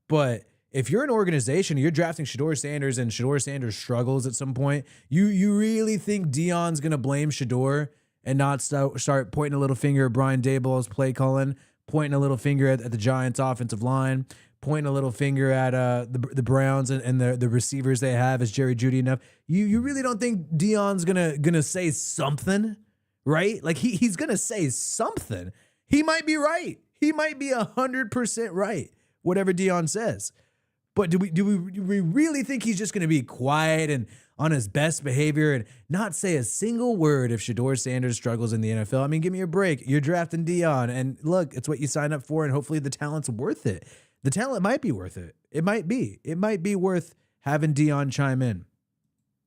But if you're an organization, you're drafting Shedeur Sanders and Shedeur Sanders struggles at some point, you really think Deion's going to blame Shedeur and not start pointing a little finger at Brian Daboll's play calling, pointing a little finger at the Giants offensive line, pointing a little finger at the Browns and the receivers they have as Jerry Jeudy enough. You really don't think Deion's gonna say something, right? Like he's gonna say something. He might be right. He might be 100% right. Whatever Deion says. But do we really think he's just gonna be quiet and on his best behavior and not say a single word if Shedeur Sanders struggles in the NFL? I mean, give me a break. You're drafting Deion, and look, it's what you signed up for, and hopefully the talent's worth it. The talent might be worth it. It might be. It might be worth having Deion chime in.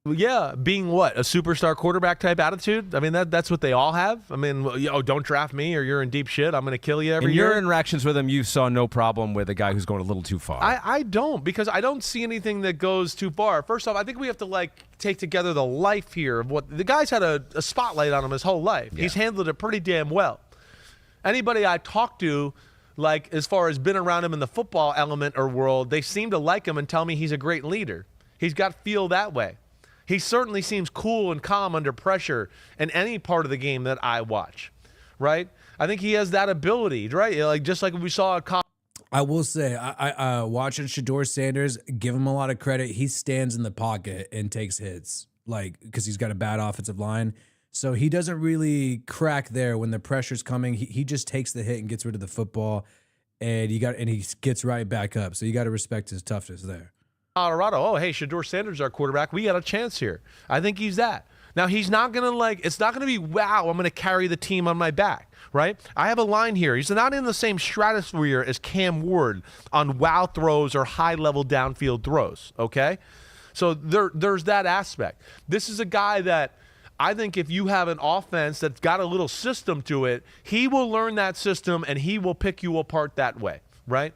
Yeah, being what? A superstar quarterback type attitude? I mean, that's what they all have. I mean, don't draft me or you're in deep shit. I'm going to kill you every year. In your interactions with him, you saw no problem with a guy who's going a little too far. I don't, because I don't see anything that goes too far. First off, I think we have to take together the life here of what the guy's had a spotlight on him his whole life. Yeah. He's handled it pretty damn well. Anybody I talk to like as far as been around him in the football element or world, they seem to like him and tell me he's a great leader. He's got feel that way. He certainly seems cool and calm under pressure in any part of the game that I watch, right? I think he has that ability, right? Like just like we saw at college. I will say, I watching Shedeur Sanders, give him a lot of credit. He stands in the pocket and takes hits, like because he's got a bad offensive line. So he doesn't really crack there when the pressure's coming. He just takes the hit and gets rid of the football, and he gets right back up. So you got to respect his toughness there. Colorado, oh, hey, Shedeur Sanders is our quarterback. We got a chance here. I think he's that. Now, he's not going to it's not going to be, wow, I'm going to carry the team on my back, right? I have a line here. He's not in the same stratosphere as Cam Ward on wow throws or high-level downfield throws, okay? So there's that aspect. This is a guy that I think if you have an offense that's got a little system to it, he will learn that system and he will pick you apart that way, right?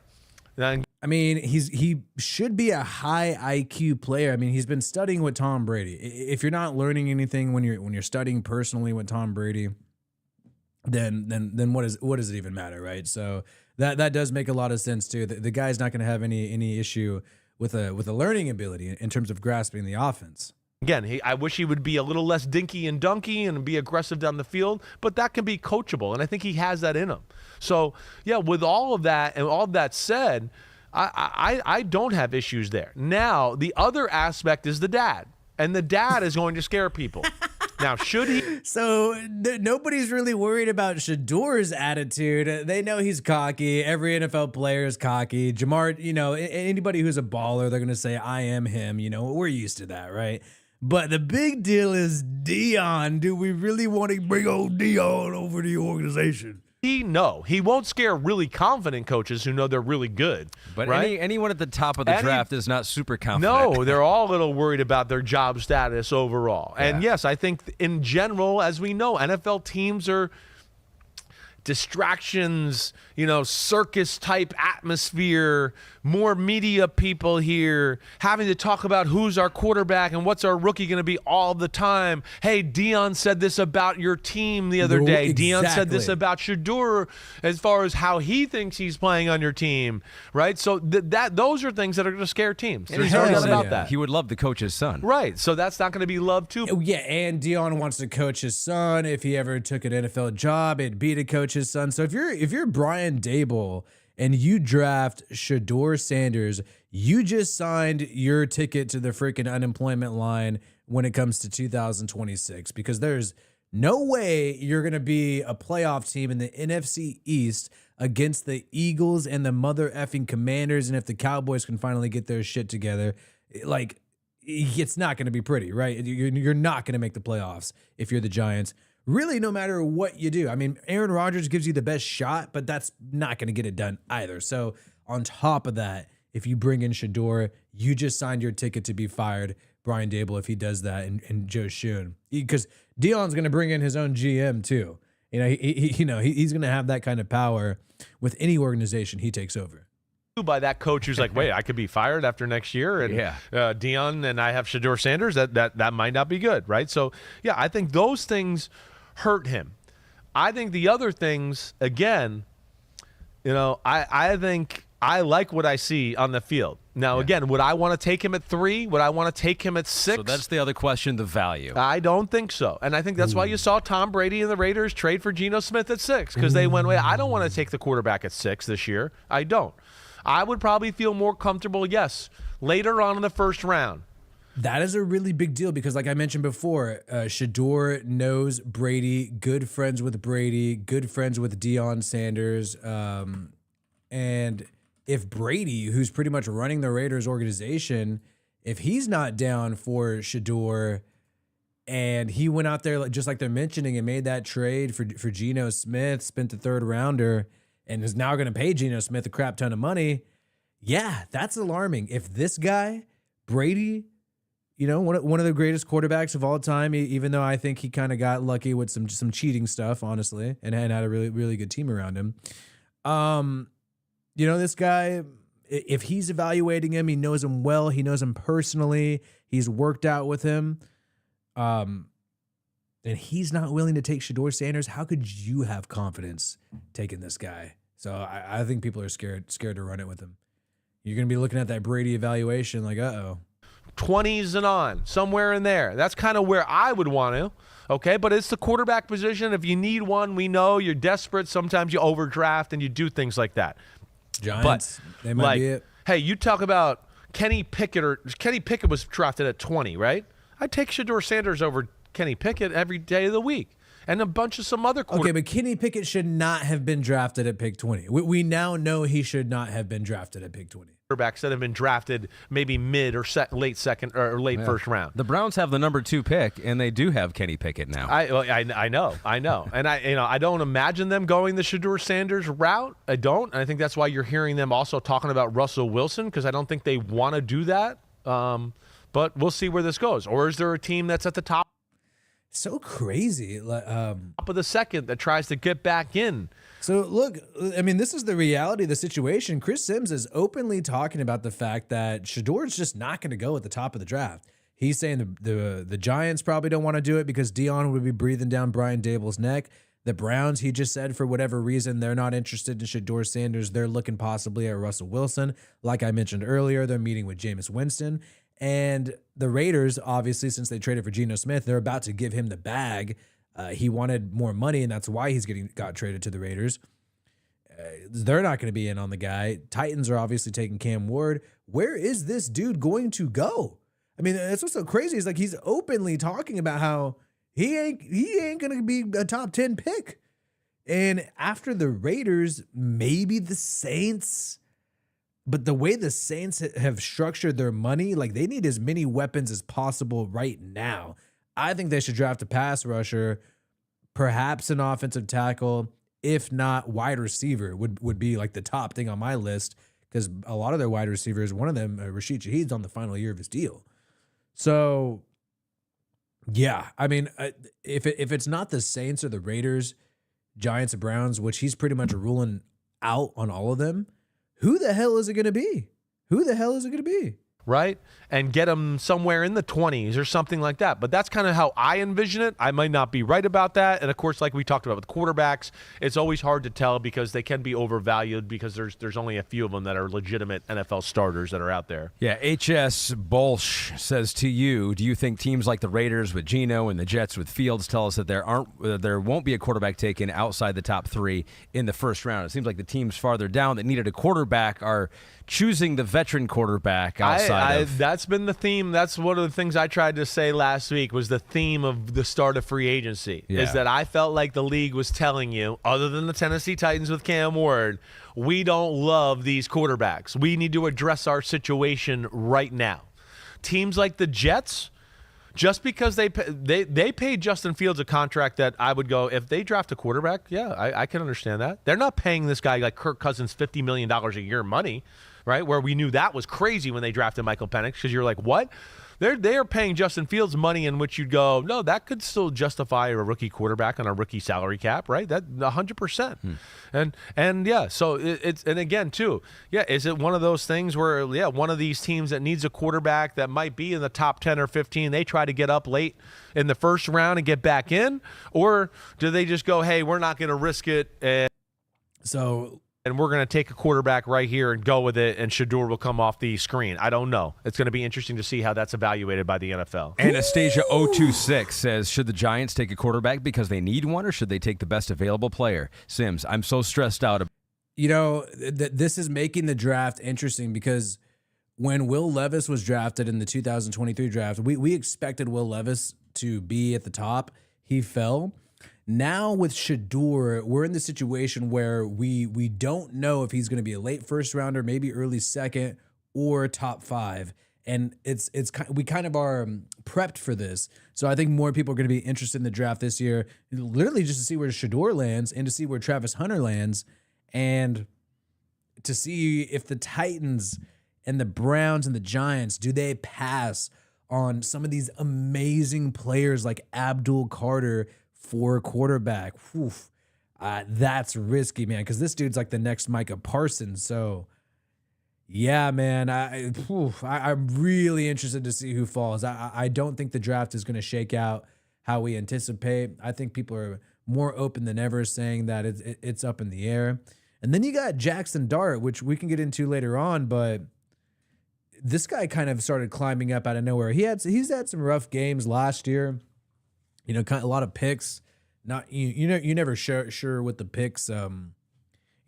I mean, he should be a high IQ player. I mean, he's been studying with Tom Brady. If you're not learning anything when you're studying personally with Tom Brady, then what does it even matter, right? So that does make a lot of sense too. The guy's not going to have any issue with a learning ability in terms of grasping the offense. Again, I wish he would be a little less dinky and dunky and be aggressive down the field, but that can be coachable, and I think he has that in him. So, yeah, with all of that and all of that said, I don't have issues there. Now, the other aspect is the dad, and the dad is going to scare people. Now, should he? So nobody's really worried about Shedeur's attitude. They know he's cocky. Every NFL player is cocky. Jamar, anybody who's a baller, they're going to say, I am him. We're used to that, right? But the big deal is Deion. Do we really want to bring old Deion over the organization? No, he won't scare really confident coaches who know they're really good. But right? anyone at the top of the draft is not super confident. No, they're all a little worried about their job status overall. And yes, I think in general, as we know, NFL teams are distractions, circus type atmosphere, more media people here having to talk about who's our quarterback and what's our rookie going to be all the time. Hey, Deion said this about your team the other day. Exactly. Deion said this about Shedeur as far as how he thinks he's playing on your team, right? So those are things that are going to scare teams. There's no doubt about that. He would love to coach his son. Right. So that's not going to be loved too. Yeah, and Deion wants to coach his son. If he ever took an NFL job, it'd be to coach his son. So if you're Brian Daboll and you draft Shedeur Sanders, you just signed your ticket to the freaking unemployment line when it comes to 2026, because there's no way you're going to be a playoff team in the NFC East against the Eagles and the mother effing Commanders. And if the Cowboys can finally get their shit together, like, it's not going to be pretty, right? You're not going to make the playoffs if you're the Giants. Really, no matter what you do. I mean, Aaron Rodgers gives you the best shot, but that's not going to get it done either. So on top of that, if you bring in Shedeur, you just signed your ticket to be fired, Brian Daboll, if he does that, and Joe Schoen. Because Deion's going to bring in his own GM too. He's going to have that kind of power with any organization he takes over. By that coach who's like, wait, I could be fired after next year, and Deion and I have Shedeur Sanders. That might not be good, right? So yeah, I think those things hurt him. I think the other things, again, I think I like what I see on the field. Now, again, would I want to take him at 3? Would I want to take him at 6? So that's the other question, the value. I don't think so. And I think that's why you saw Tom Brady and the Raiders trade for Geno Smith at 6, because they went, wait, I don't want to take the quarterback at 6 this year. I don't. I would probably feel more comfortable, yes, later on in the first round. That is a really big deal because, like I mentioned before, Shedeur knows Brady, good friends with Brady, good friends with Deion Sanders. And if Brady, who's pretty much running the Raiders organization, if he's not down for Shedeur and he went out there, just like they're mentioning, and made that trade for Geno Smith, spent the 3rd rounder, and is now going to pay Geno Smith a crap ton of money, yeah, that's alarming. If this guy, Brady, one of the greatest quarterbacks of all time, even though I think he kind of got lucky with some cheating stuff, honestly, and had a really, really good team around him. This guy, if he's evaluating him, he knows him well, he knows him personally, he's worked out with him, and he's not willing to take Shedeur Sanders, how could you have confidence taking this guy? So I think people are scared to run it with him. You're going to be looking at that Brady evaluation like, uh-oh. 20s and on, somewhere in there. That's kind of where I would want to. Okay, but it's the quarterback position. If you need one, we know you're desperate. Sometimes you overdraft and you do things like that. Giants, they might be it. Hey, you talk about Kenny Pickett. Kenny Pickett was drafted at 20, right? I'd take Shedeur Sanders over Kenny Pickett every day of the week. And a bunch of some other Okay, but Kenny Pickett should not have been drafted at pick 20. We now know he should not have been drafted at pick 20. quarterbacks that have been drafted maybe mid or late second or late first round. The Browns have the number 2 pick, and they do have Kenny Pickett now. I know, and I don't imagine them going the Shedeur Sanders route. I don't, and I think that's why you're hearing them also talking about Russell Wilson, because I don't think they want to do that. But we'll see where this goes. Or is there a team that's at the top? So crazy. Top of the second that tries to get back in. So look, I mean, this is the reality of the situation. Chris Sims is openly talking about the fact that Shedeur's just not going to go at the top of the draft. He's saying the Giants probably don't want to do it because Dion would be breathing down Brian Dable's neck. The Browns, he just said, for whatever reason, they're not interested in Shedeur Sanders. They're looking possibly at Russell Wilson. Like I mentioned earlier, they're meeting with Jameis Winston. And the Raiders, obviously, since they traded for Geno Smith, they're about to give him the bag. He wanted more money, and that's why he's got traded to the Raiders. They're not going to be in on the guy. Titans are obviously taking Cam Ward. Where is this dude going to go? I mean, that's what's so crazy is like he's openly talking about how he ain't going to be a top 10 pick. And after the Raiders, maybe the Saints. But the way the Saints have structured their money, like they need as many weapons as possible right now. I think they should draft a pass rusher, perhaps an offensive tackle, if not wide receiver would be like the top thing on my list because a lot of their wide receivers, one of them, Rashid Shaheed's on the final year of his deal. So, yeah, I mean, if it's not the Saints or the Raiders, Giants or Browns, which he's pretty much ruling out on all of them, who the hell is it going to be? Who the hell is it going to be? Right? And get them somewhere in the 20s or something like that. But that's kind of how I envision it. I might not be right about that. And of course, like we talked about with quarterbacks, it's always hard to tell because they can be overvalued because there's only a few of them that are legitimate NFL starters that are out there. Yeah, HS Bolsh says to you, do you think teams like the Raiders with Geno and the Jets with Fields tell us that there won't be a quarterback taken outside the top 3 in the first round? It seems like the teams farther down that needed a quarterback are choosing the veteran quarterback outside of. That's been the theme. That's one of the things I tried to say last week was the theme of the start of free agency is that I felt like the league was telling you, other than the Tennessee Titans with Cam Ward, we don't love these quarterbacks. We need to address our situation right now. Teams like the Jets, just because they paid Justin Fields a contract that I would go, if they draft a quarterback, yeah, I can understand that. They're not paying this guy like Kirk Cousins $50 million a year money, right? Where we knew that was crazy when they drafted Michael Penix because you're like, what? They are paying Justin Fields money in which you'd go, no, that could still justify a rookie quarterback on a rookie salary cap, right? That 100%. And yeah, so and again too, yeah, is it one of those things where one of these teams that needs a quarterback that might be in the top 10 or 15, they try to get up late in the first round and get back in, or do they just go, hey, we're not going to risk it and we're going to take a quarterback right here and go with it, and Shedeur will come off the screen? I don't know. It's going to be interesting to see how that's evaluated by the NFL. Anastasia 026 says, should the Giants take a quarterback because they need one, or should they take the best available player? Sims, I'm so stressed out. You know, this is making the draft interesting because when Will Levis was drafted in the 2023 draft, we expected Will Levis to be at the top. He fell. Now with Shedeur, we're in the situation where we don't know if he's going to be a late first rounder, maybe early second, or top 5. And we kind of are prepped for this. So I think more people are going to be interested in the draft this year, literally just to see where Shedeur lands and to see where Travis Hunter lands, and to see if the Titans and the Browns and the Giants, do they pass on some of these amazing players like Abdul Carter for a quarterback? That's risky, man, because this dude's like the next Micah Parsons. So, yeah, man, I'm really interested to see who falls. I don't think the draft is going to shake out how we anticipate. I think people are more open than ever saying that it's up in the air. And then you got Jackson Dart, which we can get into later on, but this guy kind of started climbing up out of nowhere. He's had some rough games last year. You know, kind of a lot of picks. Not you know, you never sure with the picks. You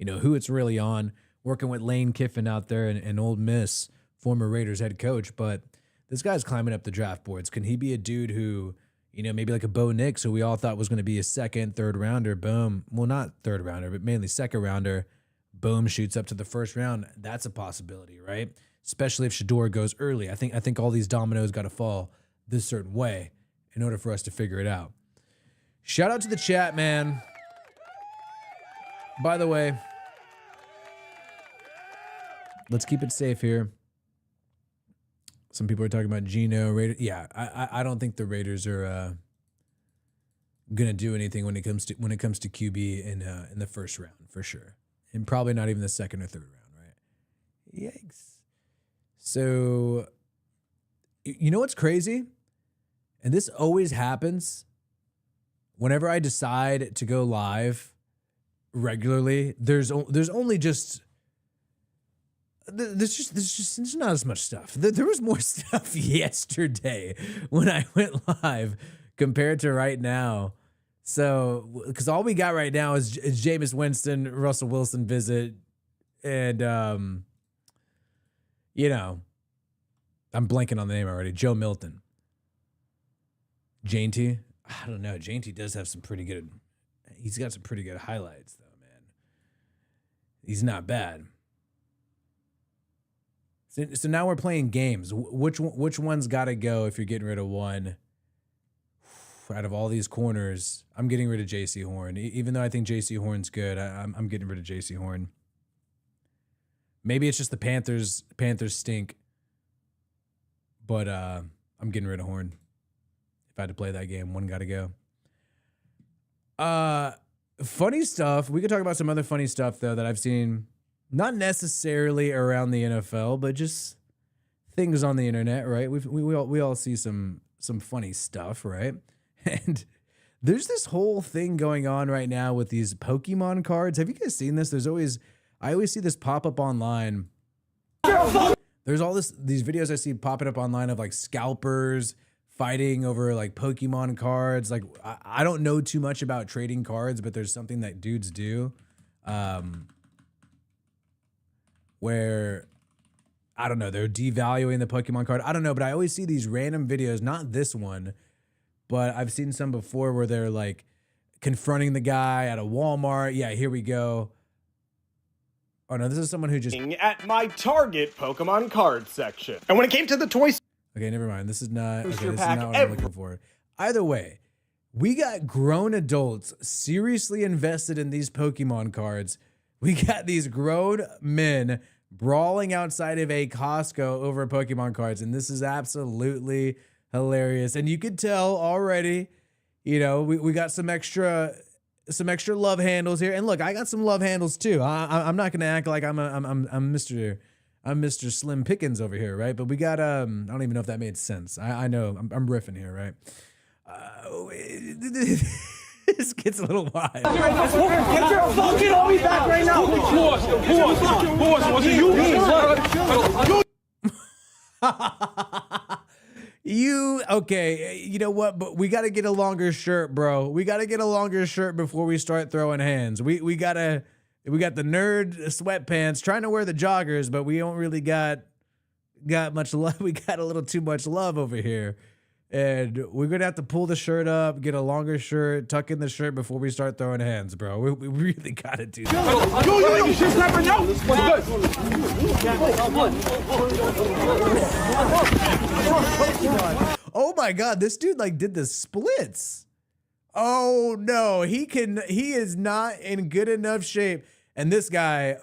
know who it's really on. Working with Lane Kiffin out there and Ole Miss, former Raiders head coach, but this guy's climbing up the draft boards. Can he be a dude who, you know, maybe like a Bo Nix, who we all thought was going to be a second, third rounder? Boom. Well, not third rounder, but mainly second rounder. Boom, shoots up to the first round. That's a possibility, right? Especially if Shedeur goes early. I think all these dominoes got to fall this certain way in order for us to figure it out. Shout out to the chat, man. By the way, let's keep it safe here. Some people are talking about Geno Raiders. Yeah, I don't think the Raiders are gonna do anything when it comes to QB in the first round for sure, and probably not even the second or third round, right? Yikes. So, you know what's crazy, and this always happens. Whenever I decide to go live regularly, there's only just. There's not as much stuff. There was more stuff yesterday when I went live compared to right now. So, because all we got right now is Jameis Winston, Russell Wilson visit, and you know, I'm blanking on the name already. Joe Milton. Jainty. I don't know. Jainty does have some pretty good. He's got some pretty good highlights though, man. He's not bad. So now we're playing games. Which one's got to go if you're getting rid of one? Out of all these corners, I'm getting rid of J.C. Horn. Even though I think J.C. Horn's good, I'm getting rid of J.C. Horn. Maybe it's just the Panthers stink. But I'm getting rid of Horn. If I had to play that game, one got to go. Funny stuff. We could talk about some other funny stuff, though, that I've seen. Not necessarily around the NFL, but just things on the internet, right? We all see some funny stuff, right? And there's this whole thing going on right now with these Pokemon cards. Have you guys seen this? I always see this pop up online. There's all these videos I see popping up online of like scalpers fighting over like Pokemon cards. Like I don't know too much about trading cards, but there's something that dudes do. Where, I don't know, they're devaluing the Pokemon card. I don't know, but I always see these random videos, not this one, but I've seen some before where they're like confronting the guy at a Walmart. Yeah, here we go. Oh no, this is someone who just... At my Target Pokemon card section. And when it came to the toys... Okay, never mind. This is not what I'm looking for. Either way, we got grown adults seriously invested in these Pokemon cards. We got these grown men brawling outside of a Costco over Pokemon cards, and this is absolutely hilarious. And you could tell already, you know, we got some extra love handles here. And look, I got some love handles too. I'm not gonna act like I'm Mr. Slim Pickens over here, right? But we got I don't even know if that made sense. I know I'm riffing here, right? This gets a little wild. Get your fucking homie back right now! Pause. Was it you? Okay, you know what? But we got to get a longer shirt, bro. We got to get a longer shirt before we start throwing hands. We got the nerd sweatpants, trying to wear the joggers, but we don't really got much love. We got a little too much love over here. And we're going to have to pull the shirt up, get a longer shirt, tuck in the shirt before we start throwing hands, bro. We really got to do that. You just never know. Oh my God, this dude like did the splits. Oh no, he is not in good enough shape. And this guy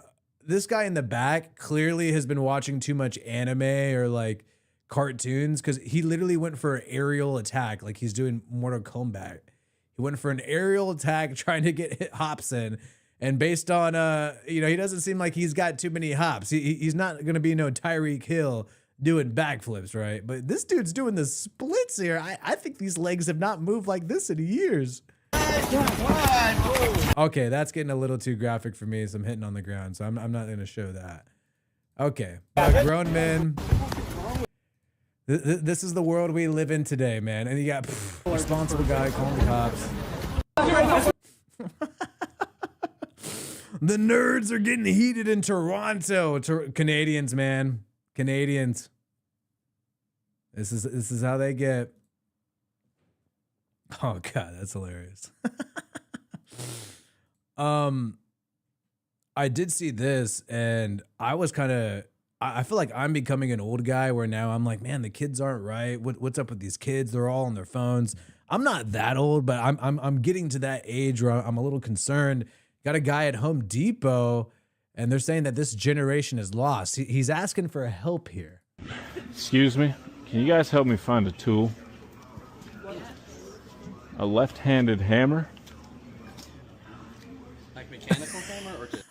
in the back clearly has been watching too much anime or like cartoons, because he literally went for an aerial attack like he's doing Mortal Kombat. He went for an aerial attack trying to get hops in, and based on he doesn't seem like he's got too many hops. He's not gonna be no Tyreek Hill doing backflips, right? But this dude's doing the splits here. I think these legs have not moved like this in years. Okay, that's getting a little too graphic for me, so I'm hitting on the ground, so I'm not going to show that. Okay, grown men. This is the world we live in today, man. And you got responsible guy calling the cops. The nerds are getting heated in Toronto. Canadians, man. Canadians. This is how they get. Oh God, that's hilarious. I did see this and I was I feel like I'm becoming an old guy where now I'm like, man, the kids aren't right. What's up with these kids? They're all on their phones. I'm not that old, but I'm getting to that age where I'm a little concerned. Got a guy at Home Depot and they're saying that this generation is lost. He's asking for help here. Excuse me, can you guys help me find a tool? A left-handed hammer? Like mechanical hammer or just...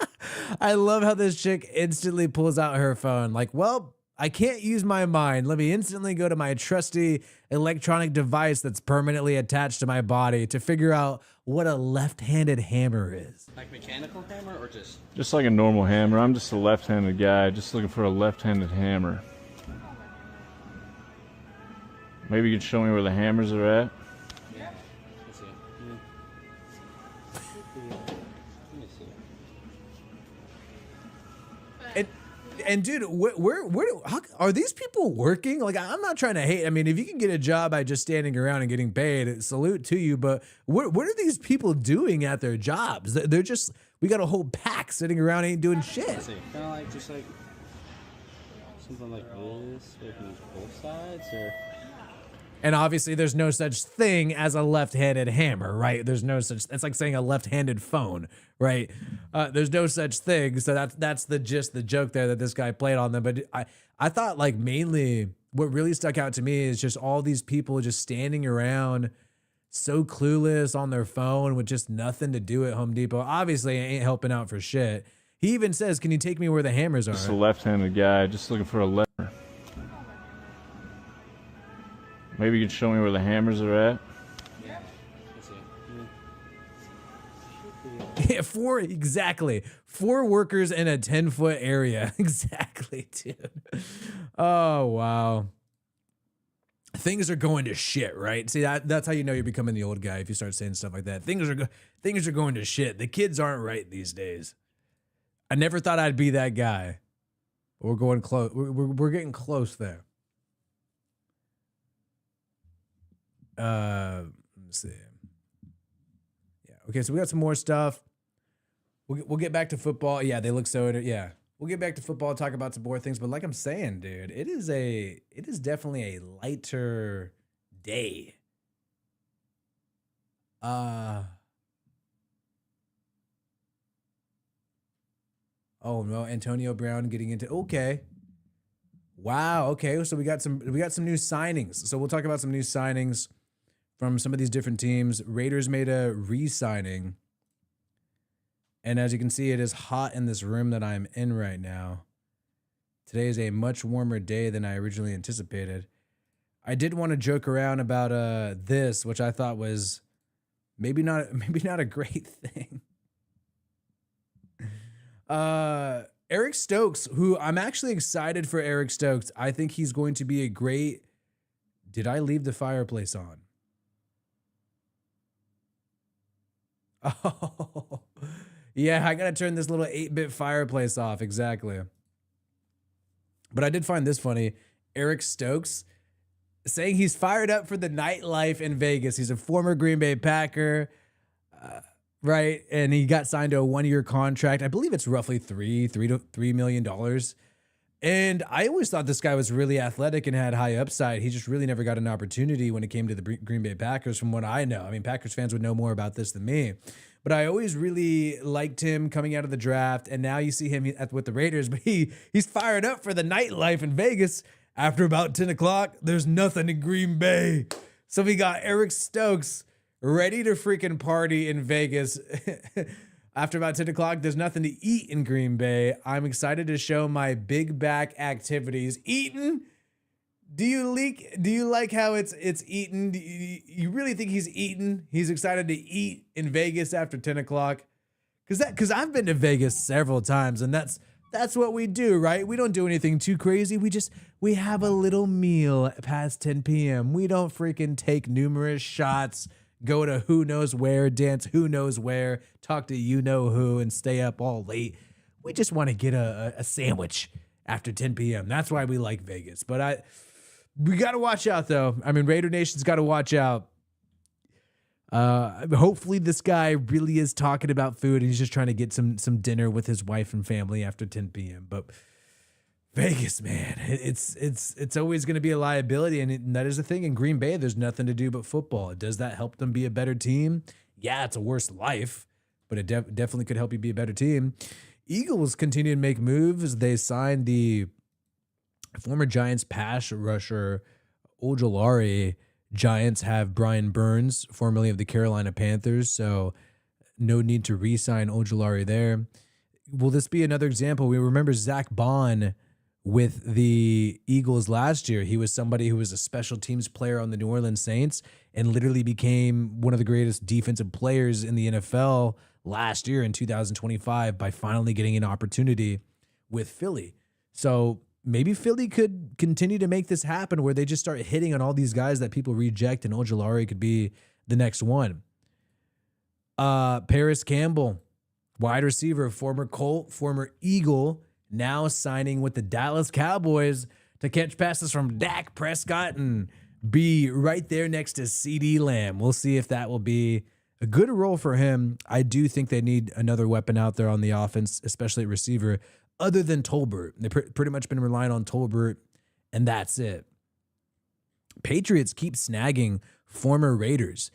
I love how this chick instantly pulls out her phone. Like, well, I can't use my mind. Let me instantly go to my trusty electronic device that's permanently attached to my body to figure out what a left-handed hammer is. Like mechanical hammer or just... Just like a normal hammer. I'm just a left-handed guy, just looking for a left-handed hammer. Maybe you can show me where the hammers are at? Yeah. Let's see. Let me see. And dude, how are these people working? Like, I'm not trying to hate. I mean, if you can get a job by just standing around and getting paid, salute to you. But what are these people doing at their jobs? They're just, we got a whole pack sitting around ain't doing shit. Let's see. Kind of like just like something like this, where you can use both sides, or. And obviously, there's no such thing as a left-handed hammer, right? There's no such. It's like saying a left-handed phone, right? There's no such thing. So that's the joke there that this guy played on them. But I thought like mainly what really stuck out to me is just all these people just standing around, so clueless on their phone with just nothing to do at Home Depot. Obviously, ain't helping out for shit. He even says, "Can you take me where the hammers are?" Just a left-handed guy, just looking for a lever. Maybe you can show me where the hammers are at? Yeah. Let's see. Yeah, four workers in a 10-foot area. Exactly, dude. Oh, wow. Things are going to shit, right? See, that's how you know you're becoming the old guy if you start saying stuff like that. Things are going to shit. The kids aren't right these days. I never thought I'd be that guy. But we're going close. We're getting close there. Let's see. Yeah. Okay. So we got some more stuff. We'll get back to football. Yeah, they look so. Yeah, we'll get back to football. Talk about some more things. But like I'm saying, dude, it is definitely a lighter day. Oh no, Antonio Brown getting into okay. Wow. Okay. So we got some new signings. So we'll talk about some new signings from some of these different teams. Raiders made a re-signing. And as you can see, it is hot in this room that I'm in right now. Today is a much warmer day than I originally anticipated. I did want to joke around about this, which I thought was maybe not a great thing. Eric Stokes, who I'm actually excited for Eric Stokes. I think he's going to be a great... Did I leave the fireplace on? Oh, yeah, I got to turn this little 8-bit fireplace off. Exactly. But I did find this funny. Eric Stokes saying he's fired up for the nightlife in Vegas. He's a former Green Bay Packer. Right, and he got signed to a 1-year contract. I believe it's roughly $3 million. And I always thought this guy was really athletic and had high upside. He just really never got an opportunity when it came to the Green Bay Packers, from what I know. I mean, Packers fans would know more about this than me. But I always really liked him coming out of the draft, and now you see him with the Raiders. But he's fired up for the nightlife in Vegas. After about 10 o'clock, there's nothing in Green Bay. So we got Eric Stokes ready to freaking party in Vegas. After about 10 o'clock, there's nothing to eat in Green Bay. I'm excited to show my big back activities. Eating, Do you like how it's eaten? You really think he's eaten? He's excited to eat in Vegas after 10 o'clock? Because I've been to Vegas several times, and that's what we do, right? We don't do anything too crazy. We have a little meal past 10 p.m. We don't freaking take numerous shots, go to who knows where, dance who knows where, talk to you know who, and stay up all late. We just want to get a sandwich after 10 p.m. That's why we like Vegas. But we got to watch out, though. I mean, Raider Nation's got to watch out. Hopefully this guy really is talking about food and he's just trying to get some dinner with his wife and family after 10 p.m. But Vegas, man, it's always going to be a liability, and that is the thing. In Green Bay, there's nothing to do but football. Does that help them be a better team? Yeah, it's a worse life, but it definitely could help you be a better team. Eagles continue to make moves. They signed the former Giants pass rusher Ojulari. Giants have Brian Burns, formerly of the Carolina Panthers, so no need to re-sign Ojulari there. Will this be another example? We remember Zach Bond with the Eagles last year. He was somebody who was a special teams player on the New Orleans Saints and literally became one of the greatest defensive players in the NFL last year in 2025 by finally getting an opportunity with Philly. So maybe Philly could continue to make this happen where they just start hitting on all these guys that people reject, and Ojulari could be the next one. Paris Campbell, wide receiver, former Colt, former Eagle, now signing with the Dallas Cowboys to catch passes from Dak Prescott and be right there next to CeeDee Lamb. We'll see if that will be a good role for him. I do think they need another weapon out there on the offense, especially at receiver, other than Tolbert. They've pretty much been relying on Tolbert, and that's it. Patriots keep snagging former Raiders.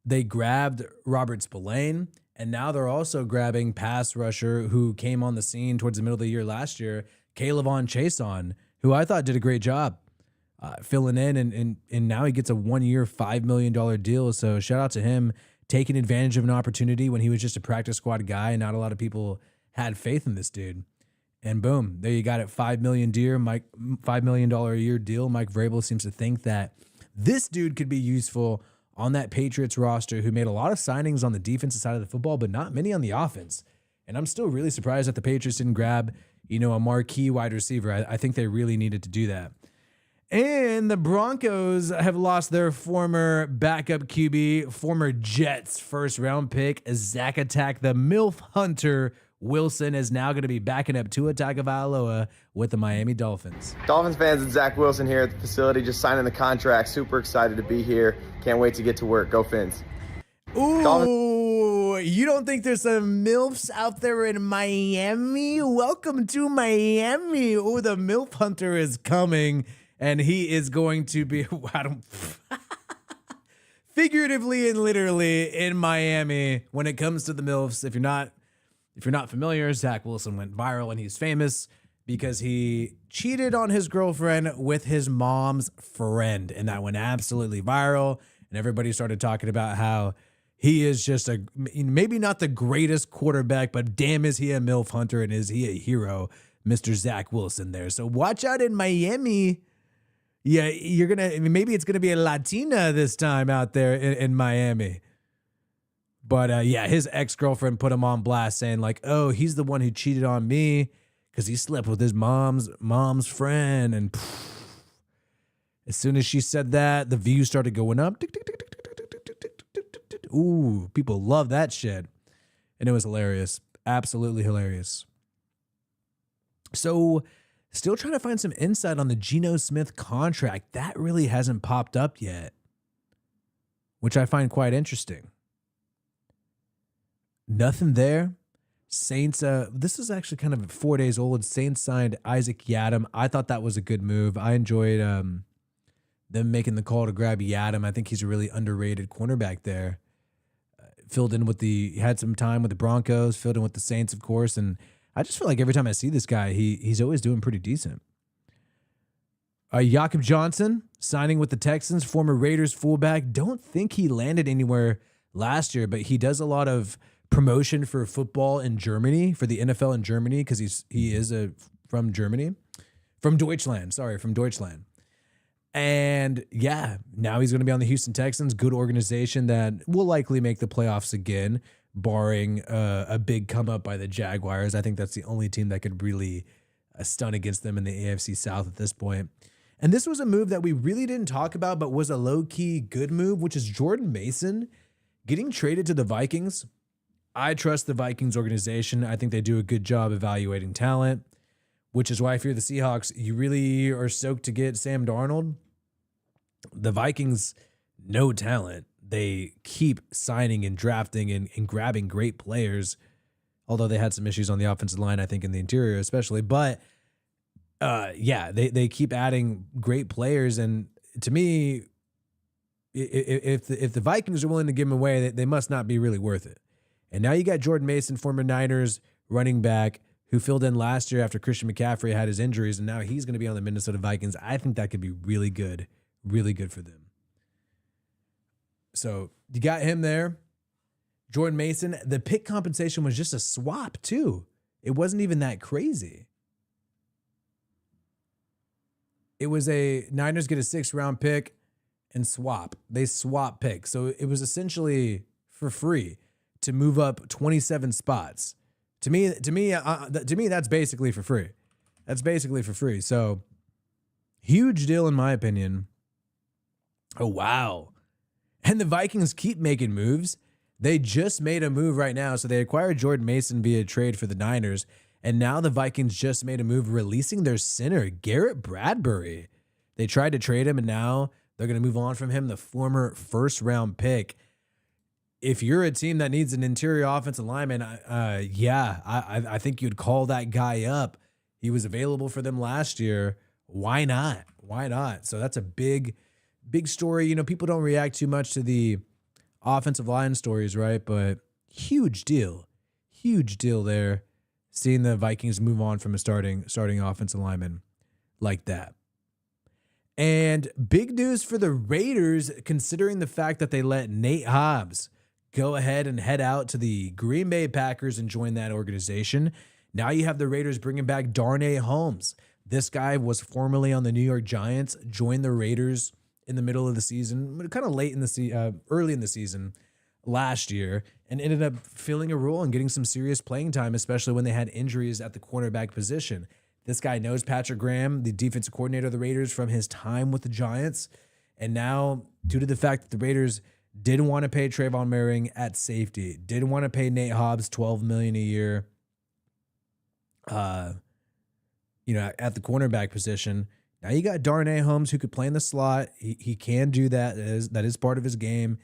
They grabbed Robert Spillane, and now they're also grabbing pass rusher who came on the scene towards the middle of the year last year, Kayvon Chason, who I thought did a great job filling in, and now he gets a 1-year, $5 million deal. So shout out to him taking advantage of an opportunity when he was just a practice squad guy, and not a lot of people had faith in this dude. And boom, there you got it, $5 million a year deal. Mike Vrabel seems to think that this dude could be useful on that Patriots roster, who made a lot of signings on the defensive side of the football, but not many on the offense. And I'm still really surprised that the Patriots didn't grab, a marquee wide receiver. I think they really needed to do that. And the Broncos have lost their former backup QB, former Jets first round pick, Zach Attack. The MILF Hunter Wilson is now going to be backing up Tua Tagovailoa with the Miami Dolphins. Dolphins fans, it's Zach Wilson here at the facility, just signing the contract. Super excited to be here. Can't wait to get to work. Go Fins. Ooh, you don't think there's some MILFs out there in Miami? Welcome to Miami. Oh, the MILF Hunter is coming, and he is going to be figuratively and literally in Miami when it comes to the MILFs. If you're not familiar, Zach Wilson went viral, and he's famous because he cheated on his girlfriend with his mom's friend, and that went absolutely viral, and everybody started talking about how he is just maybe not the greatest quarterback, but damn is he a MILF hunter, and is he a hero, Mr. Zach Wilson there. So watch out in Miami. Yeah, maybe it's going to be a Latina this time out there in Miami. But yeah, his ex-girlfriend put him on blast saying like, oh, he's the one who cheated on me because he slept with his mom's friend. And as soon as she said that, the views started going up. Ooh, people love that shit. And it was hilarious. Absolutely hilarious. So still trying to find some insight on the Geno Smith contract. That really hasn't popped up yet, which I find quite interesting. Nothing there. Saints, this is actually kind of 4 days old. Saints signed Isaac Yiadom. I thought that was a good move. I enjoyed them making the call to grab Yiadom. I think he's a really underrated cornerback there. Had some time with the Broncos, filled in with the Saints, of course, and I just feel like every time I see this guy, he's always doing pretty decent. Jakob Johnson signing with the Texans, former Raiders fullback. Don't think he landed anywhere last year, but he does a lot of promotion for football in Germany, for the NFL in Germany, because he is from Germany, from Deutschland. And yeah, now he's going to be on the Houston Texans, good organization that will likely make the playoffs again, barring a big come up by the Jaguars. I think that's the only team that could really stun against them in the AFC South at this point. And this was a move that we really didn't talk about, but was a low-key good move, which is Jordan Mason getting traded to the Vikings. I trust the Vikings organization. I think they do a good job evaluating talent, which is why if you're the Seahawks, you really are stoked to get Sam Darnold. The Vikings, no talent. They keep signing and drafting and grabbing great players, although they had some issues on the offensive line, I think, in the interior especially. But yeah, they keep adding great players. And to me, if the Vikings are willing to give them away, they must not be really worth it. And now you got Jordan Mason, former Niners running back, who filled in last year after Christian McCaffrey had his injuries, and now he's going to be on the Minnesota Vikings. I think that could be really good for them. So you got him there. Jordan Mason, the pick compensation was just a swap too. It wasn't even that crazy. It was a Niners get a 6th round pick and swap. They swap picks. So it was essentially for free to move up 27 spots. To me, that's basically for free. That's basically for free. So huge deal in my opinion. Oh, wow. And the Vikings keep making moves. They just made a move right now. So they acquired Jordan Mason via trade for the Niners. And now the Vikings just made a move releasing their center, Garrett Bradbury. They tried to trade him, and now they're going to move on from him, the former 1st round pick. If you're a team that needs an interior offensive lineman, I think you'd call that guy up. He was available for them last year. Why not? Why not? So that's a big story. You know, people don't react too much to the offensive line stories, right? But huge deal there. Seeing the Vikings move on from a starting offensive lineman like that. And big news for the Raiders, considering the fact that they let Nate Hobbs go ahead and head out to the Green Bay Packers and join that organization. Now you have the Raiders bringing back Darnay Holmes. This guy was formerly on the New York Giants, joined the Raiders in the middle of the season, kind of late in the early in the season last year, and ended up filling a role and getting some serious playing time, especially when they had injuries at the cornerback position. This guy knows Patrick Graham, the defensive coordinator of the Raiders, from his time with the Giants. And now, due to the fact that the Raiders didn't want to pay Trayvon Merring at safety, didn't want to pay Nate Hobbs $12 million a year, at the cornerback position. Now you got Darnay Holmes, who could play in the slot. He can do that. That is part of his game.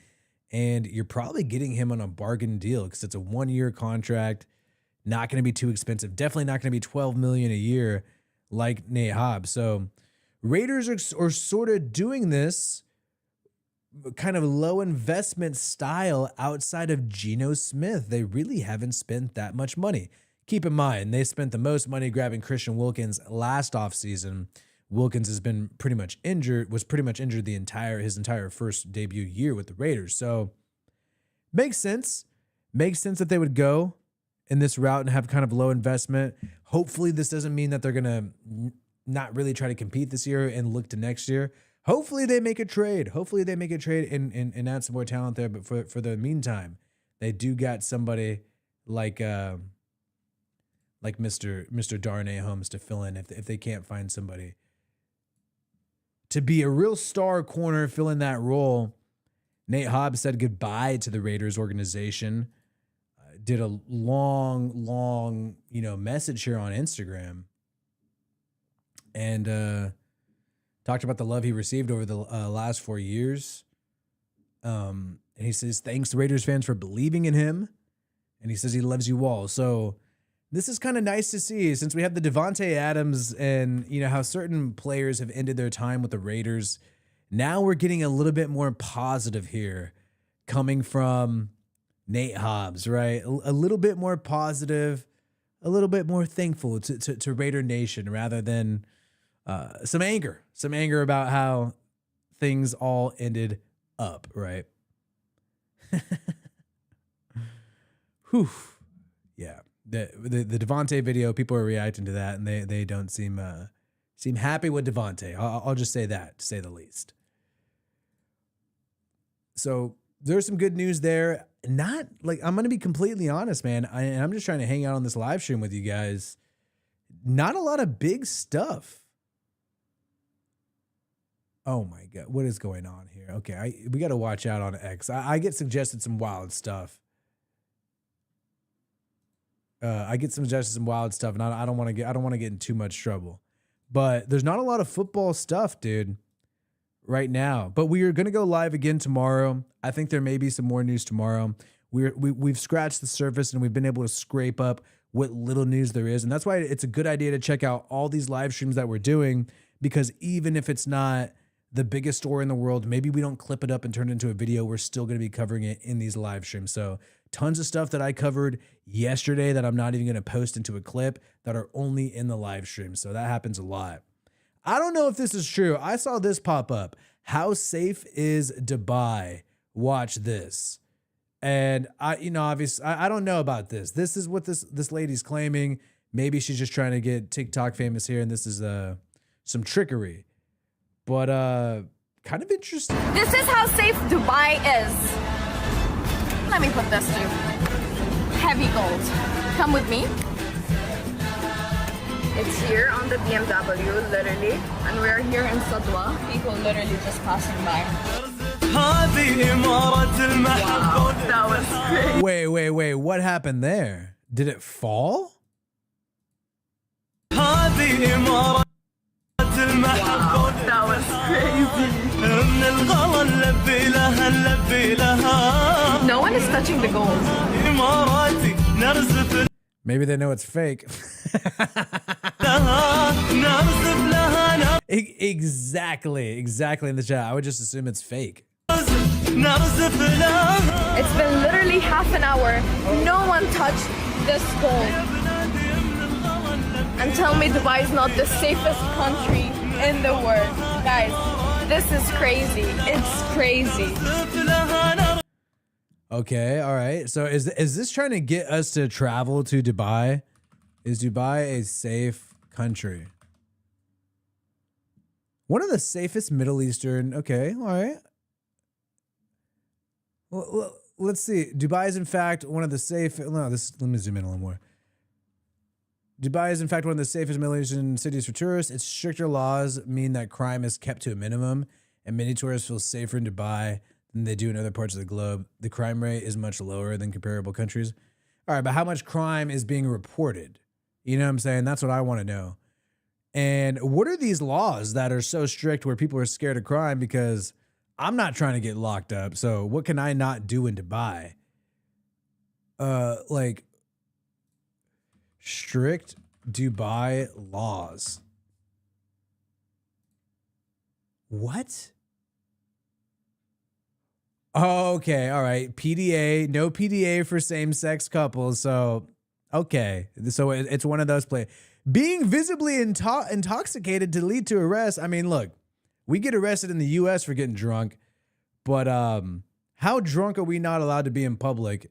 And you're probably getting him on a bargain deal because it's a 1-year contract. Not going to be too expensive. Definitely not going to be $12 million a year like Nate Hobbs. So Raiders are sort of doing this kind of low investment style outside of Geno Smith. They really haven't spent that much money. Keep in mind, they spent the most money grabbing Christian Wilkins last offseason. Wilkins was pretty much injured his entire first debut year with the Raiders. So makes sense. Makes sense that they would go in this route and have kind of low investment. Hopefully this doesn't mean that they're going to not really try to compete this year and look to next year. Hopefully they make a trade. And add some more talent there. But for the meantime, they do got somebody like Mr. Darnay Holmes to fill in if they can't find somebody to be a real star corner, fill in that role. Nate Hobbs said goodbye to the Raiders organization. Did a long, message here on Instagram, and talked about the love he received over the last 4 years. And he says, thanks Raiders fans for believing in him. And he says he loves you all. So this is kind of nice to see, since we have the Devontae Adams and how certain players have ended their time with the Raiders. Now we're getting a little bit more positive here coming from Nate Hobbs, right? A little bit more positive, a little bit more thankful to Raider Nation, rather than some anger about how things all ended up, right? Whew. Yeah. The Devontae video, people are reacting to that, and they don't seem Seem happy with Devontae. I'll just say that, to say the least. So there's some good news there. Not like, I'm going to be completely honest, man. I'm just trying to hang out on this live stream with you guys. Not a lot of big stuff. Oh my God. What is going on here? Okay. We got to watch out on X. I get suggested some wild stuff. And I don't want to get in too much trouble. But there's not a lot of football stuff, dude, right now. But we are going to go live again tomorrow. I think there may be some more news tomorrow. We've scratched the surface and we've been able to scrape up what little news there is. And that's why it's a good idea to check out all these live streams that we're doing, because even if it's not the biggest story in the world, maybe we don't clip it up and turn it into a video, we're still going to be covering it in these live streams. So tons of stuff that I covered yesterday that I'm not even going to post into a clip that are only in the live stream. So that happens a lot. I don't know if this is true. I saw this pop up. How safe is Dubai? Watch this. And obviously, I don't know about this. This is what this lady's claiming. Maybe she's just trying to get TikTok famous here, and this is some trickery. But kind of interesting. This is how safe Dubai is. Let me put this to you. Heavy gold. Come with me. It's here on the BMW, literally. And we're here in Sadwa. People literally just passing by. Wow, that was crazy. Wait. What happened there? Did it fall? Wow, that was crazy. No one is touching the gold. Maybe they know it's fake. Exactly in the chat. I would just assume it's fake. It's been literally half an hour. No one touched this gold. And tell me Dubai is not the safest country in the world. Guys, this is crazy. It's crazy. Okay, all right. So is this trying to get us to travel to Dubai? Is Dubai a safe country? One of the safest Middle Eastern. Okay, all right. Well, let's see. Dubai is in fact one of the safe. No, let me zoom in a little more. Dubai is in fact one of the safest Middle Eastern cities for tourists. Its stricter laws mean that crime is kept to a minimum, and many tourists feel safer in Dubai than they do in other parts of the globe. The crime rate is much lower than comparable countries. All right, but how much crime is being reported? You know what I'm saying? That's what I want to know. And what are these laws that are so strict where people are scared of crime? Because I'm not trying to get locked up. So what can I not do in Dubai? Like strict Dubai laws. What? Okay, all right. PDA, no PDA for same-sex couples. So, okay. So it's one of those being visibly intoxicated to lead to arrest. I mean, look, we get arrested in the U.S. for getting drunk, but how drunk are we not allowed to be in public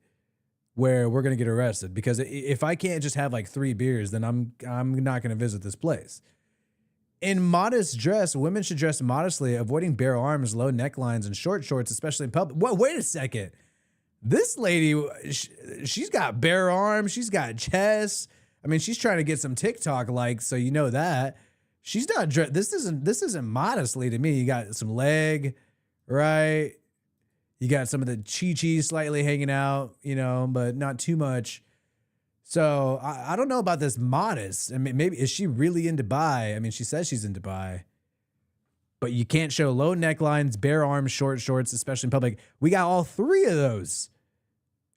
where we're going to get arrested? Because if I can't just have like 3 beers, then I'm not going to visit this place. In modest dress, women should dress modestly, avoiding bare arms, low necklines, and short shorts, especially in public. Wait a second. This lady, she's got bare arms. She's got chest. I mean, she's trying to get some TikTok likes, so you know that. She's not dressed. This isn't modestly to me. You got some leg, right? You got some of the chi-chi slightly hanging out, but not too much. So I don't know about this modest. I mean, maybe is she really in Dubai? I mean, she says she's in Dubai, but you can't show low necklines, bare arms, short shorts, especially in public. We got all 3 of those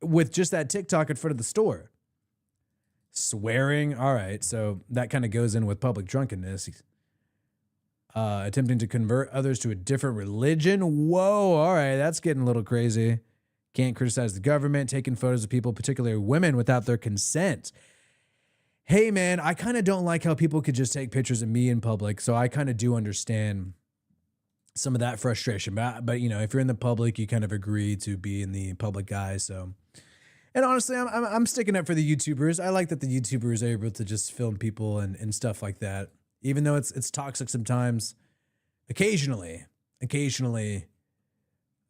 with just that TikTok in front of the store. Swearing. All right. So that kind of goes in with public drunkenness. Attempting to convert others to a different religion. Whoa. All right. That's getting a little crazy. Can't criticize the government, taking photos of people, particularly women, without their consent. Hey, man, I kind of don't like how people could just take pictures of me in public. So I kind of do understand some of that frustration. But if you're in the public, you kind of agree to be in the public eye. So, and honestly, I'm sticking up for the YouTubers. I like that the YouTubers are able to just film people and stuff like that. even though it's toxic sometimes. Occasionally,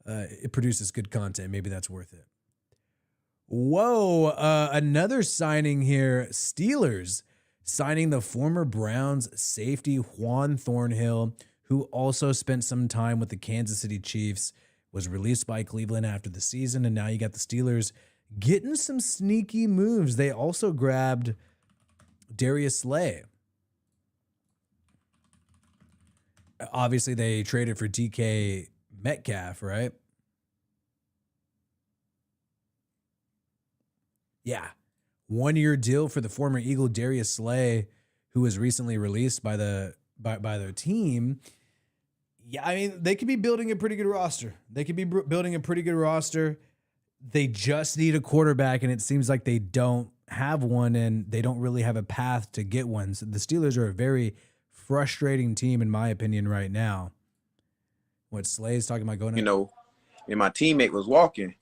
it produces good content. Maybe that's worth it. Whoa, another signing here. Steelers signing the former Browns safety Juan Thornhill, who also spent some time with the Kansas City Chiefs, was released by Cleveland after the season, and now you got the Steelers getting some sneaky moves. They also grabbed Darius Slay. Obviously, they traded for DK Metcalf, right? Yeah. 1-year deal for the former Eagle Darius Slay, who was recently released by their team. Yeah, I mean, they could be building a pretty good roster. They just need a quarterback, and it seems like they don't have one, and they don't really have a path to get one. So the Steelers are a very frustrating team, in my opinion, right now. What Slay's talking about going, you know, and my teammate was walking,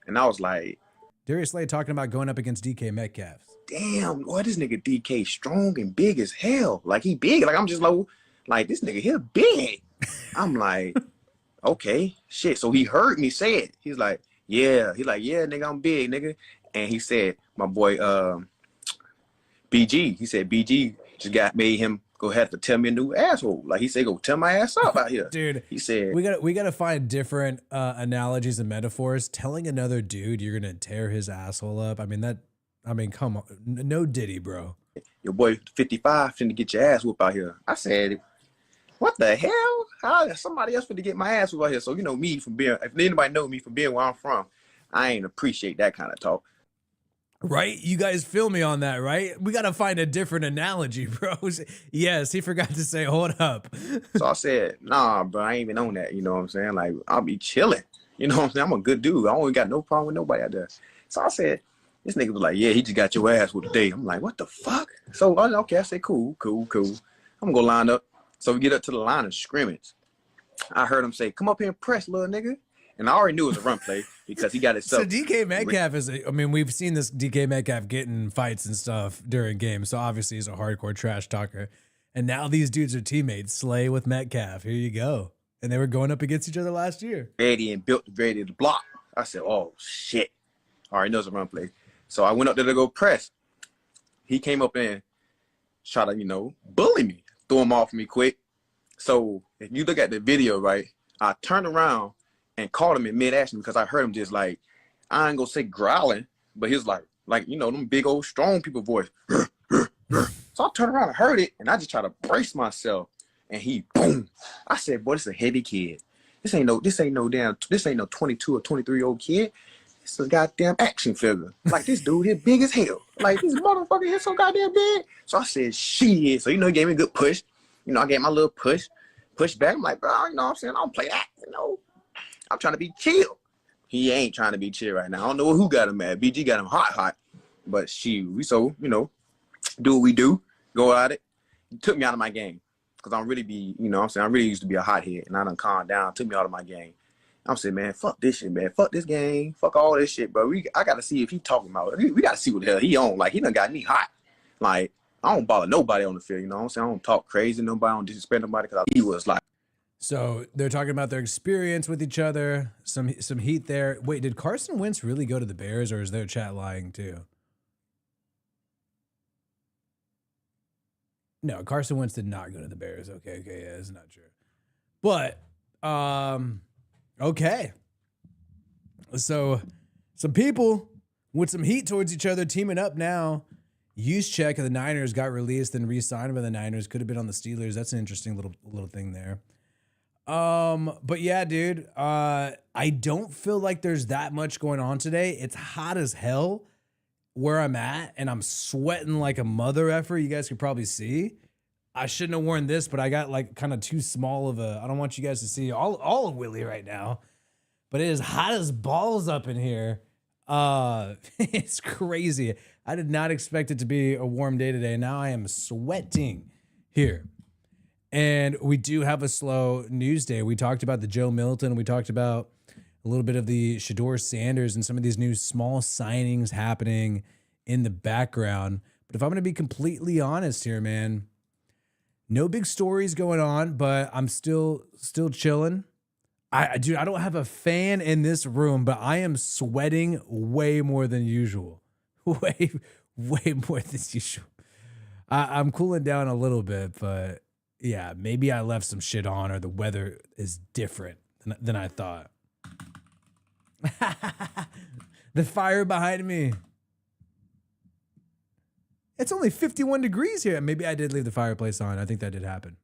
and I was like, Darius Slay talking about going up against DK Metcalf. Damn, boy, this nigga DK strong and big as hell. Like, he big. Like, I'm just like this nigga here big. I'm like, okay, shit. So he heard me say it. He's like, yeah. He's like, yeah, nigga, I'm big, nigga. And he said, my boy, BG. He said BG just made him go have to tell me a new asshole. Like, he said, go tell my ass up out here. Dude, he said, we gotta find different analogies and metaphors. Telling another dude you're gonna tear his asshole up. I mean, come on. No Diddy, bro. Your boy 55 finna get your ass whooped out here. I said, what the hell? How somebody else finna get my ass whooped out here? So, you know, me from being, if anybody know me from being where I'm from, I ain't appreciate that kind of talk. Right? You guys feel me on that, right? We got to find a different analogy, bro. Yes, he forgot to say, hold up. So I said, nah, bro, I ain't even on that. You know what I'm saying? Like, I'll be chilling. You know what I'm saying? I'm a good dude. I don't got no problem with nobody out there. So I said, this nigga was like, yeah, he just got your ass with today. I'm like, what the fuck? So, okay, I said, cool. I'm going to go line up. So we get up to the line of scrimmage. I heard him say, come up here and press, little nigga. And I already knew it was a run play because he got himself. So DK Metcalf we've seen this DK Metcalf get in fights and stuff during games. So obviously he's a hardcore trash talker. And now these dudes are teammates. Slay with Metcalf. Here you go. And they were going up against each other last year. Ready to block. I said, oh, shit. I already know it's a run play. So I went up there to go press. He came up and tried to, bully me. Threw him off me quick. So if you look at the video, right, I turned around and called him in mid-action because I heard him just like, I ain't gonna say growling, but he's like, them big old strong people voice. So I turned around and heard it, and I just tried to brace myself, and he boom. I said, boy, this is a heavy kid. This ain't no 22 or 23-year-old kid. This is a goddamn action figure. Like, this dude here big as hell. Like, this motherfucker here so goddamn big. So I said, shit. So, he gave me a good push. I gave my little push back. I'm like, bro, you know what I'm saying? I don't play that, I'm trying to be chill. He ain't trying to be chill right now. I don't know who got him mad. BG got him hot. But we do what we do. Go at it. He took me out of my game. Because I'm really I really used to be a hothead. And I done calmed down. Took me out of my game. I'm saying, man, fuck this shit, man. Fuck this game. Fuck all this shit, bro. I got to see if he talking about it. We got to see what the hell he on. Like, he done got me hot. Like, I don't bother nobody on the field. You know what I'm saying? I don't talk crazy to nobody. I don't disrespect nobody. Because he was like. So they're talking about their experience with each other, some heat there. Wait, did Carson Wentz really go to the Bears, or is their chat lying too? No, Carson Wentz did not go to the Bears. Okay, yeah, that's not true. But, okay. So some people with some heat towards each other teaming up now. Juszczyk of the Niners got released and re-signed by the Niners. Could have been on the Steelers. That's an interesting little thing there. But yeah, dude, I don't feel like there's that much going on today. It's hot as hell where I'm at, and I'm sweating like a mother effer. You guys could probably see. I shouldn't have worn this, but I got like kind of too small of I don't want you guys to see all of Willie right now, but it is hot as balls up in here. It's crazy. I did not expect it to be a warm day today. Now I am sweating here. And we do have a slow news day. We talked about the Joe Milton. We talked about a little bit of the Shedeur Sanders and some of these new small signings happening in the background. But if I'm going to be completely honest here, man, No big stories going on, but I'm still chilling. Dude, I don't have a fan in this room, but I am sweating way more than usual. Way more than usual. I'm cooling down a little bit, but yeah, maybe I left some shit on or the weather is different than I thought. The fire behind me. It's only 51 degrees here. Maybe I did leave the fireplace on. I think that did happen.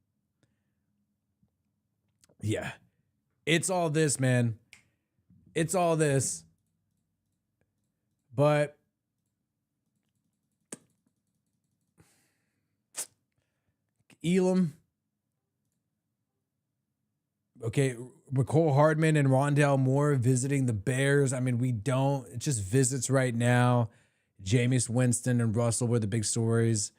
Yeah. It's all this, man. It's all this. But Elam. Okay, McCole Hardman and Rondale Moore visiting the Bears. I mean, it's just visits right now. Jameis Winston and Russell were the big stories.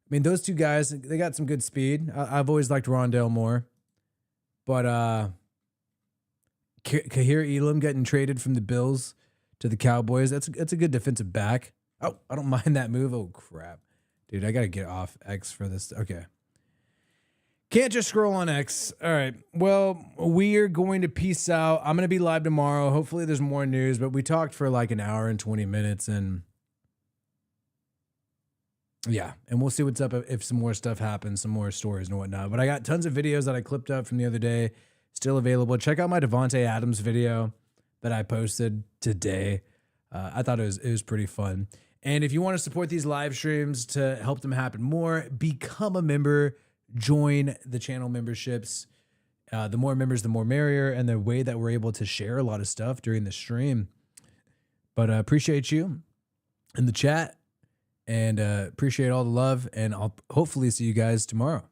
I mean, those two guys, they got some good speed. I've always liked Rondale Moore. But Kahir Elam getting traded from the Bills to the Cowboys. That's a good defensive back. Oh, I don't mind that move. Oh, crap. Dude, I got to get off X for this. Okay. Can't just scroll on X. All right. Well, we are going to peace out. I'm going to be live tomorrow. Hopefully there's more news, but we talked for like an hour and 20 minutes and yeah, and we'll see what's up if some more stuff happens, some more stories and whatnot. But I got tons of videos that I clipped up from the other day still available. Check out my Devontae Adams video that I posted today. I thought it was pretty fun. And if you want to support these live streams to help them happen more, become a member. Join the channel memberships. The more members, the more merrier, and the way that we're able to share a lot of stuff during the stream. But appreciate you in the chat and appreciate all the love, and I'll hopefully see you guys tomorrow.